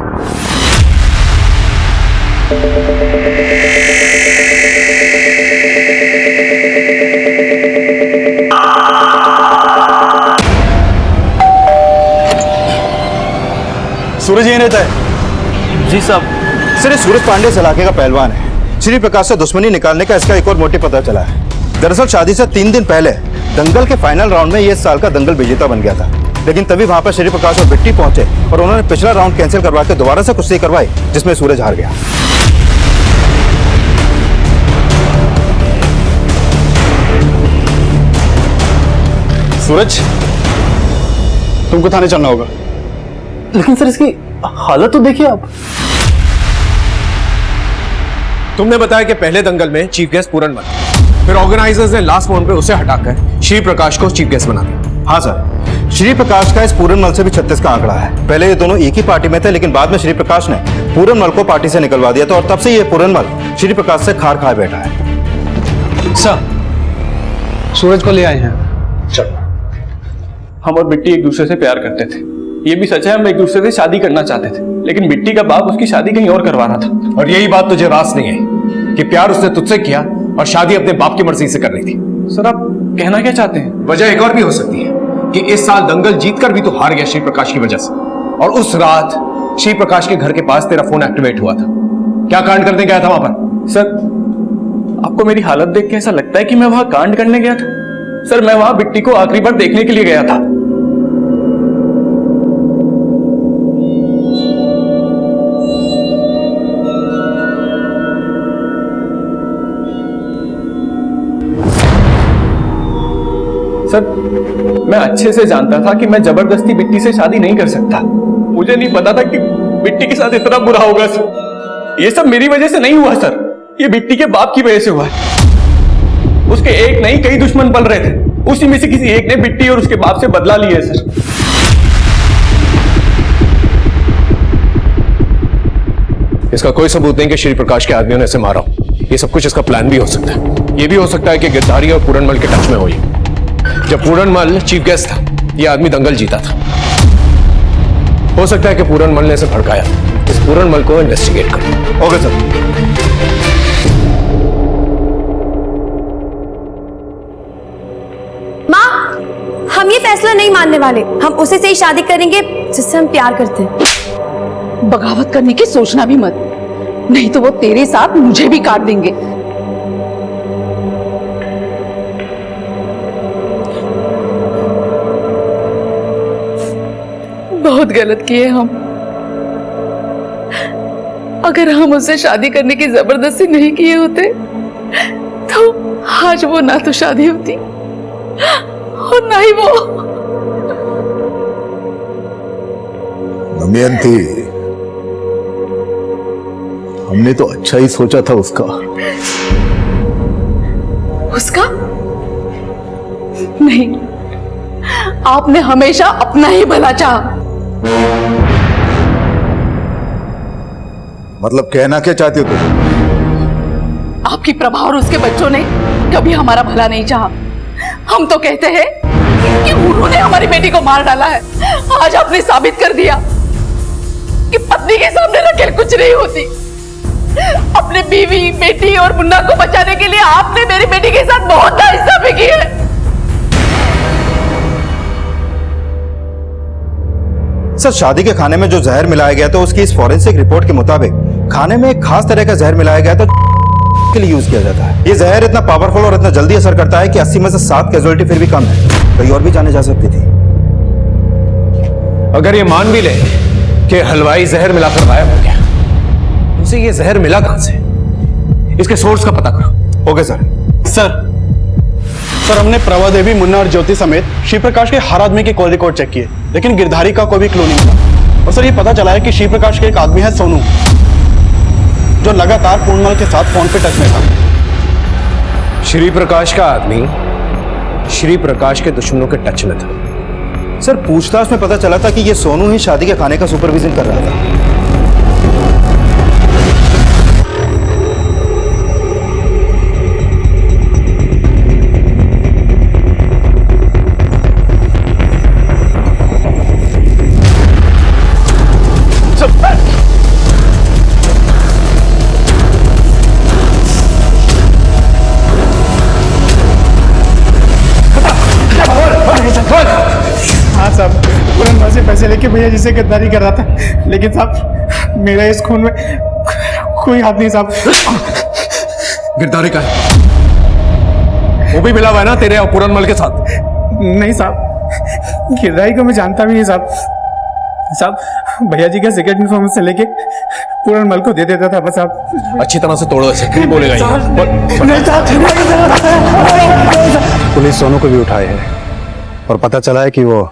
सूरज यहीं रहता है? जी साहब। सर ये सूरज पांडे इस इलाके का पहलवान है। श्री प्रकाश से दुश्मनी निकालने का इसका एक और मोटिव पता चला है। दरअसल शादी से 3 दिन पहले दंगल के फाइनल राउंड में ये इस साल का दंगल विजेता बन गया था, लेकिन तभी वहां पर श्री प्रकाश और बिट्टी पहुंचे और उन्होंने पिछला राउंड कैंसिल करवा के दोबारा से कुश्ती करवाई, जिसमें सूरज हार गया। सूरज, तुमको थाने चलना होगा। लेकिन सर इसकी हालत तो देखिए आप। तुमने बताया कि पहले दंगल में चीफ गेस्ट पूरन बना, फिर ऑर्गेनाइजर्स ने लास्ट मोमेंट पे उसे हटाकर श्री प्रकाश को चीफ गेस्ट बना दिया। हाँ सर, श्री प्रकाश का इस पूरनमल से भी 36 का आंकड़ा है। पहले ये दोनों एक ही पार्टी में थे, लेकिन बाद में श्री प्रकाश ने पूरनमल को पार्टी से निकलवा दिया था और तब से ये पूरनमल श्री प्रकाश से खार खाए बैठा है। सर, सूरज को ले आए हैं। चलो। हम और बिट्टी एक दूसरे से प्यार करते थे, ये भी सच है, हम एक दूसरे से शादी करना चाहते थे, लेकिन बिट्टी का बाप उसकी शादी कहीं और करवा रहा था। और यही बात तुझे रास नहीं आई कि प्यार उसने तुझसे किया और शादी अपने बाप की मर्जी से करनी थी। सर आप कहना क्या चाहते हैं? वजह एक और भी हो सकती है कि इस साल दंगल जीतकर भी तो हार गया श्री प्रकाश की वजह से, और उस रात श्री प्रकाश के घर के पास तेरा फोन एक्टिवेट हुआ था। क्या कांड करने गया था वहां पर? सर आपको मेरी हालत देख के ऐसा लगता है कि मैं वहां कांड करने गया था? सर मैं वहां बिट्टी को आखिरी बार देखने के लिए गया था। सर मैं अच्छे से जानता था कि मैं जबरदस्ती बिट्टी से शादी नहीं कर सकता। मुझे नहीं पता था कि बिट्टी के साथ इतना बुरा होगा सर। ये सब मेरी वजह से नहीं हुआ सर, ये बिट्टी के बाप की वजह से हुआ है। उसके एक नहीं कई दुश्मन पल रहे थे, उसी में से किसी एक ने बिट्टी और उसके बाप से बदला लिया है सर। इसका कोई सबूत नहीं कि श्री प्रकाश के आदमियों ने इसे मारा हो। ये सब कुछ इसका प्लान भी हो सकता है। ये भी हो सकता है कि गिरधारी और पूरनमल के टच में हो। जब पूरनमल चीफ गेस्ट था, ये आदमी दंगल जीता था। हो सकता है कि पूरनमल ने इसे भड़काया। इस पूरनमल को इन्वेस्टिगेट करो। Okay sir. माँ, हम ये फैसला नहीं मानने वाले। हम उसे से ही शादी करेंगे जिससे हम प्यार करते हैं। बगावत करने की सोचना भी मत, नहीं तो वो तेरे साथ मुझे भी काट देंगे। बहुत गलत किए हम। अगर हम उससे शादी करने की जबरदस्ती नहीं किए होते तो आज वो ना तो शादी होती और ना ही वो। दमयंती, हमने तो अच्छा ही सोचा था उसका। उसका? नहीं, आपने हमेशा अपना ही भला चाहा। मतलब कहना क्या चाहती हो तुम? आपकी प्रभा और उसके बच्चों ने कभी हमारा भला नहीं चाहा। हम तो कहते हैं कि उन्होंने हमारी बेटी को मार डाला है। आज आपने साबित कर दिया कि पत्नी के सामने रखेल कुछ नहीं होती। अपने बीवी, बेटी और मुन्ना को बचाने के लिए आपने मेरी बेटी के साथ बहुत नाइंसाफी की है। सर शादी के खाने में जो जहर मिलाया गया था, उसकी इस फॉरेंसिक रिपोर्ट के मुताबिक खाने में एक खास तरह का जहर मिलाया गया था के लिए यूज किया जाता है। ये जहर इतना पावरफुल और इतना जल्दी असर करता है कि 80 में से 7 कैजुअलिटी फिर भी कम है। कहीं और भी जाने जा सकती थी। अगर ये मान भी ले कि हलवाई जहर मिलाकर गायब हो गया, तो उसे ये जहर मिला कहां से? इसके सोर्स का पता करो। Okay sir. सर हमने प्रभा देवी, मुन्ना और ज्योति समेत श्री प्रकाश के हर आदमी के कॉल रिकॉर्ड चेक किए, लेकिन गिरधारी का कोई भी क्लू नहीं मिला। और सर ये पता चला है कि श्री प्रकाश के एक आदमी है सोनू, जो लगातार पूर्णमल के साथ फोन पे टच में था। श्री प्रकाश का आदमी श्री प्रकाश के दुश्मनों के टच में था। सर पूछताछ में पता चला था कि ये सोनू ही शादी के खाने का सुपरविजन कर रहा था। पैसे लेके भैया जी से गद्दारी कर रहा था, लेकिन साहब मेरा इस खून में कोई हाथ नहीं साहब। गिरधारी का है? वो भी मिला हुआ है ना तेरे और पूरनमल के साथ? नहीं साहब, गिरधारी को मैं जानता भी नहीं साहब। भैया जी का सेक्रेट इन्फॉर्मेशन लेके पूरनमल को दे देता था बस। आप अच्छी तरह से तोड़ो ऐसे, नहीं बोलेगा ये। पुलिस सोनू को भी उठाए है और पता चला है कि वो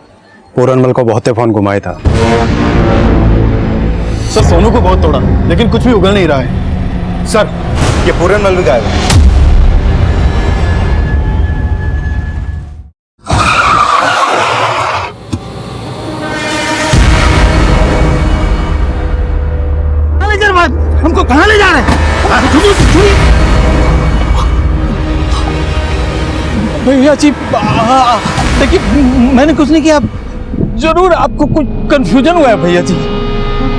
पूरनमल को बहुते फोन घुमाया था। सर सोनू को बहुत तोड़ा लेकिन कुछ भी उगल नहीं रहा है। सर ये पूरनमल भी गायब है। हमको कहां ले जा रहे हैं? भैया जी देखिए, मैंने कुछ नहीं किया। जरूर आपको कुछ कंफ्यूजन हुआ है भैया जी।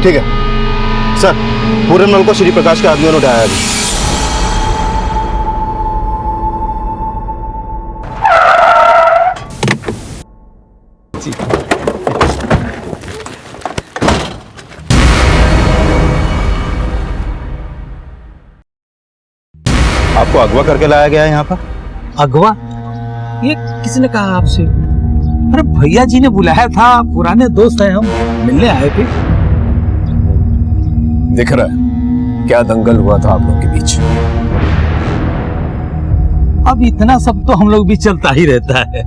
ठीक है सर, पूरनमल को श्री प्रकाश के आदमियों ने उठाया है। आपको अगवा करके लाया गया है यहाँ पर। अगवा? ये किसने कहा आपसे? अरे भैया जी ने बुलाया था, पुराने दोस्त हैं हम, मिलने आए थे। दिख रहा है क्या दंगल हुआ था आप लोगों के बीच। अब इतना सब तो हम लोग भी चलता ही रहता है।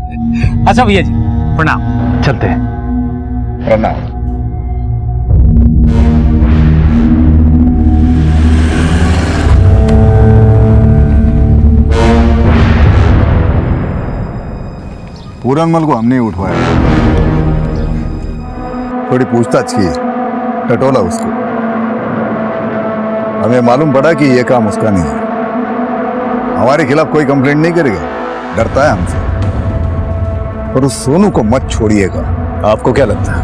अच्छा भैया जी प्रणाम, चलते हैं। प्रणाम। पूरनमल को हमने उठवाया, थोड़ी पूछताछ की, टटोला उसको। हमें मालूम पड़ा कि यह काम उसका नहीं है। हमारे खिलाफ कोई कंप्लेंट नहीं करेगा, डरता है हमसे। पर उस सोनू को मत छोड़िएगा। आपको क्या लगता है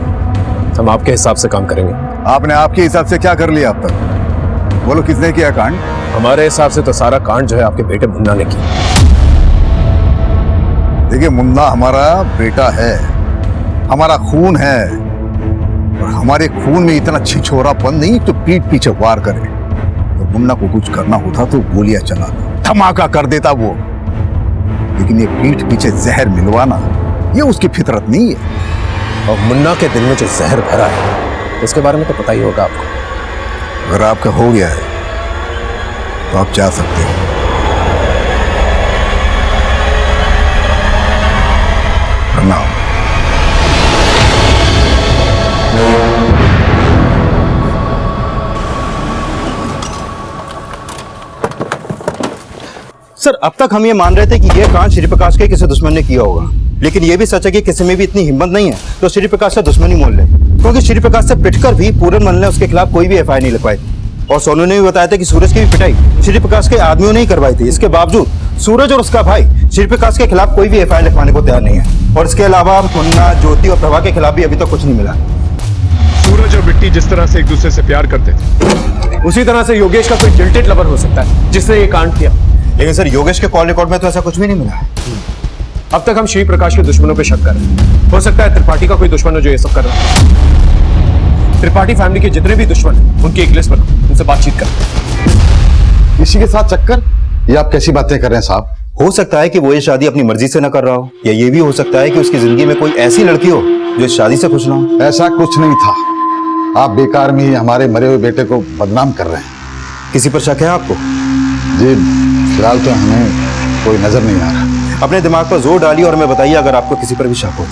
हम आपके हिसाब से काम करेंगे? आपने आपके हिसाब से क्या कर लिया अब तक? बोलो किसने किया कांड? हमारे हिसाब से तो सारा कांड जो है आपके बेटे मुन्ना ने किया। देखिए मुन्ना हमारा बेटा है, हमारा खून है, और हमारे खून में इतना छिछोरापन नहीं तो पीठ पीछे वार करे। तो मुन्ना को कुछ करना होता तो गोलियां चला दो, धमाका कर देता वो। लेकिन ये पीठ पीछे जहर मिलवाना ये उसकी फितरत नहीं है। और मुन्ना के दिल में जो जहर भरा है उसके बारे में तो पता ही होगा आपको। अगर आपका हो गया है तो आप जा सकते हो। प्रणाम। सर अब तक हम ये मान रहे थे कि यह कांड श्री प्रकाश के किसी दुश्मन ने किया होगा, लेकिन यह भी सच है कि किसी में भी इतनी हिम्मत नहीं है तो श्री प्रकाश से दुश्मनी मोल ले। क्योंकि श्री प्रकाश से पिटकर भी पूरनमल ने उसके खिलाफ कोई भी एफआईआर नहीं लिखवाई। और सोनू ने भी बताया था कि सूरज की भी पिटाई श्री प्रकाश के आदमियों ने ही करवाई थी। इसके बावजूद सूरज और उसका भाई श्री प्रकाश के खिलाफ कोई भी एफआईआर लिखवाने को तैयार नहीं है। और इसके अलावा मुन्ना, ज्योति और प्रभा के खिलाफ भी अभी तक कुछ नहीं मिला। सूरज और बिट्टी जिस तरह से एक दूसरे से प्यार करते थे, उसी तरह से योगेश का कोई जिल्टेड लवर हो सकता है जिसने ये कांड किया। लेकिन सर योगेश के कॉल रिकॉर्ड में तो ऐसा कुछ भी नहीं मिला है। अब तक हम श्री प्रकाश के दुश्मनों पे शक कर रहे हैं। हो सकता है त्रिपाठी का कोई दुश्मन हो जो ये सब कर रहा है। त्रिपाठी फैमिली के जितने भी दुश्मन हैं उनकी एक लिस्ट बनाओ, उनसे बातचीत करें। किसी के साथ चक्कर? ये आप कैसी बातें कर रहे हैं साहब? हो सकता है कि वो ये शादी अपनी मर्जी से न कर रहा हो, या ये भी हो सकता है कि उसकी जिंदगी में कोई ऐसी लड़की हो जो इस शादी से खुश ना हो। ऐसा कुछ नहीं था। आप बेकार में ही हमारे मरे हुए बेटे को बदनाम कर रहे हैं। किसी पर शक है आपको? जी फिलहाल तो हमें कोई नजर नहीं आ रहा। अपने दिमाग पर जोर डालिए और हमें बताइए अगर आपको किसी पर भी शक हो।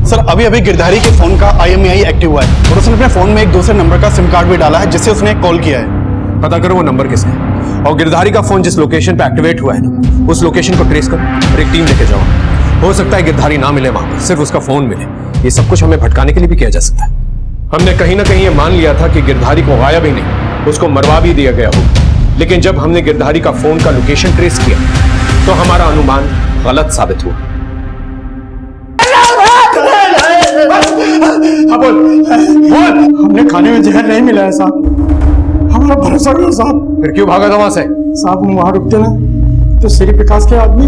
सर अभी अभी गिरधारी के फोन का IMEI एक्टिव हुआ है और उसने अपने फोन में एक दूसरे नंबर का सिम कार्ड भी डाला है जिससे उसने कॉल किया है। पता करो वो नंबर किसका है और गिरधारी का फोन जिस लोकेशन पे एक्टिवेट हुआ है ना उस लोकेशन को ट्रेस करो और एक टीम लेके जाओ। हो सकता है गिरधारी ना मिले वहां पर, सिर्फ उसका फोन मिले। ये सब कुछ हमें भटकाने के लिए भी किया जा सकता है। हमने कहीं ना कहीं ये मान लिया था कि गिरधारी को गायब ही नहीं, उसको मरवा भी दिया गया हो। लेकिन जब हमने गिरधारी का फोन का लोकेशन ट्रेस किया तो हमारा अनुमान गलत साबित हुआ। बोल। हमने खाने में जहर नहीं मिला है साहब, हमारा भरोसा करो साहब। फिर क्यों भागा था वहां से? साहब हम वहां रुकते ना तो श्री प्रकाश के आदमी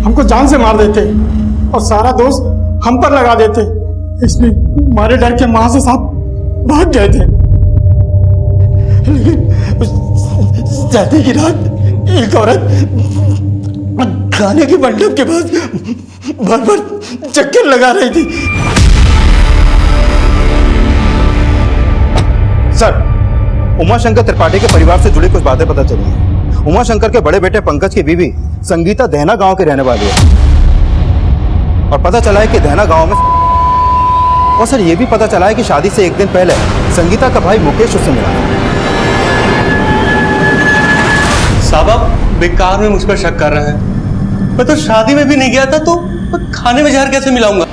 हमको जान से मार देते और सारा दोष हम पर लगा देते, इसलिए हमारे डर के मां से साथ भाग गए थे। लेकिन शादी की रात एक औरत खाने के मंडप के पास बार बार चक्कर लगा रही थी। सर, उमाशंकर त्रिपाठी के परिवार से जुड़ी कुछ बातें पता चली हैं। उमाशंकर के बड़े बेटे पंकज की बीवी संगीता दहना गांव की रहने वाली है और पता चला है कि दहना गांव में, और सर ये भी पता चला है कि शादी से एक दिन पहले संगीता का भाई मुकेश उससे मिला। साहब आप बेकार में मुझ पर शक कर रहे हैं। मैं तो शादी में भी नहीं गया था, तो खाने में जहर कैसे मिलाऊंगा?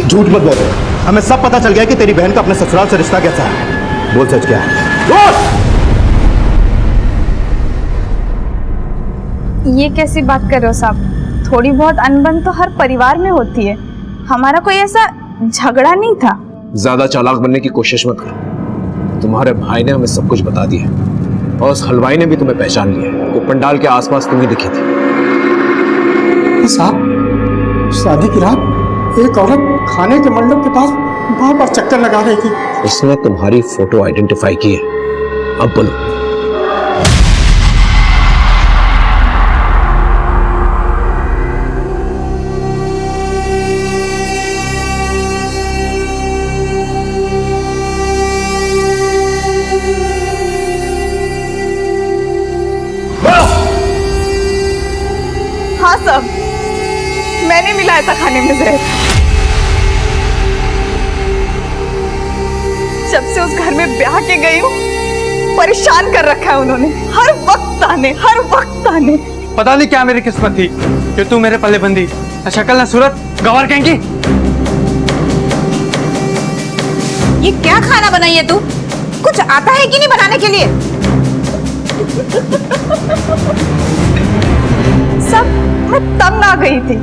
झूठ मत बोलो, हमें सब पता चल गया कि तेरी बहन का अपने ससुराल से रिश्ता कैसा है। बोल सच क्या है? बोल! ये कैसी बात कर रहे हो साहब? थोड़ी बहुत अनबन तो हर परिवार में होती है। हमारा कोई ऐसा झगड़ा नहीं था। ज्यादा चालाक बनने की कोशिश मत करो। तुम्हारे भाई ने हमें सब कुछ बता दिया और उस हलवाई ने भी तुम्हें पहचान लिया है। वो पंडाल के आसपास तुम्हें दिखी थी। साहब, शादी की रात एक औरत खाने के मंडप के पास वहां पर चक्कर लगा रही थी। उसने तुम्हारी फोटो आइडेंटिफाई की है। अब बोलो। हाँ सब, मैंने मिलाया था खाने में जहर। जब से उस घर में ब्याह के गई हूँ, परेशान कर रखा है उन्होंने। हर वक्त ताने। पता नहीं क्या मेरी किस्मत थी कि तू मेरे पल्ले बंदी। न शक्ल न सूरत, गंवार कहेंगी। ये क्या खाना बनाई है तू? कुछ आता है कि नहीं बनाने के लिए? सब मैं तंग आ गई थी,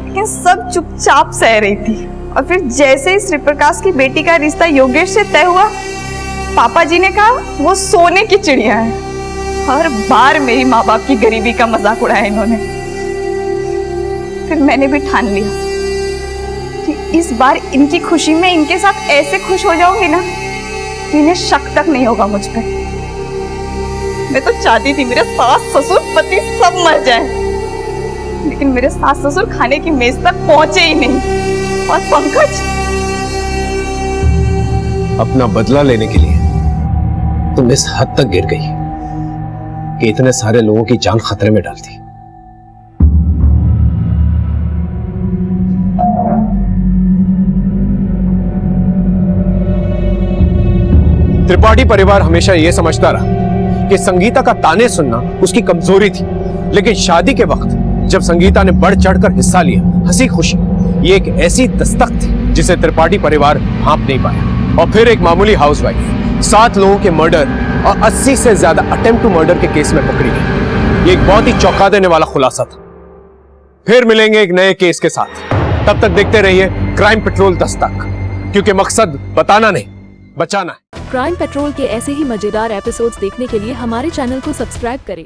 लेकिन सब चुपचाप सह रही थी। और फिर जैसे ही श्री प्रकाश की बेटी का रिश्ता योगेश से तय हुआ, पापा जी ने कहा वो सोने की चिड़िया है। हर बार मेरी माँ बाप की गरीबी का मजाक उड़ाया इन्होंने। फिर मैंने भी ठान लिया कि इस बार इनकी खुशी में इनके साथ ऐसे खुश हो जाऊंगी ना कि इन्हें शक तक नहीं होगा मुझ पे। मैं तो चाहती थी मेरे सास ससुर पति सब मर जाएं, लेकिन मेरे सास ससुर खाने की मेज तक पहुंचे ही नहीं। और पंकज, अपना बदला लेने के लिए तुम इस हद तक गिर गई कि इतने सारे लोगों की जान खतरे में डाल दी। त्रिपाठी परिवार हमेशा यह समझता रहा कि संगीता का ताने सुनना उसकी कमजोरी थी, लेकिन शादी के वक्त जब संगीता ने बढ़ चढ़कर हिस्सा लिया, हंसी खुशी, ये एक ऐसी दस्तक थी जिसे त्रिपाठी परिवार हाँप नहीं पाया। और फिर एक मामूली हाउसवाइफ 7 लोगों के मर्डर और 80 से ज्यादा अटेम्प्ट टू मर्डर के केस में पकड़ी गई। ये एक बहुत ही चौंका देने वाला खुलासा था। फिर मिलेंगे एक नए केस के साथ। तब तक देखते रहिए क्राइम पेट्रोल दस्तक, क्योंकि मकसद बताना नहीं, बचाना है। क्राइम पेट्रोल के ऐसे ही मजेदार एपिसोड्स देखने के लिए हमारे चैनल को सब्सक्राइब करें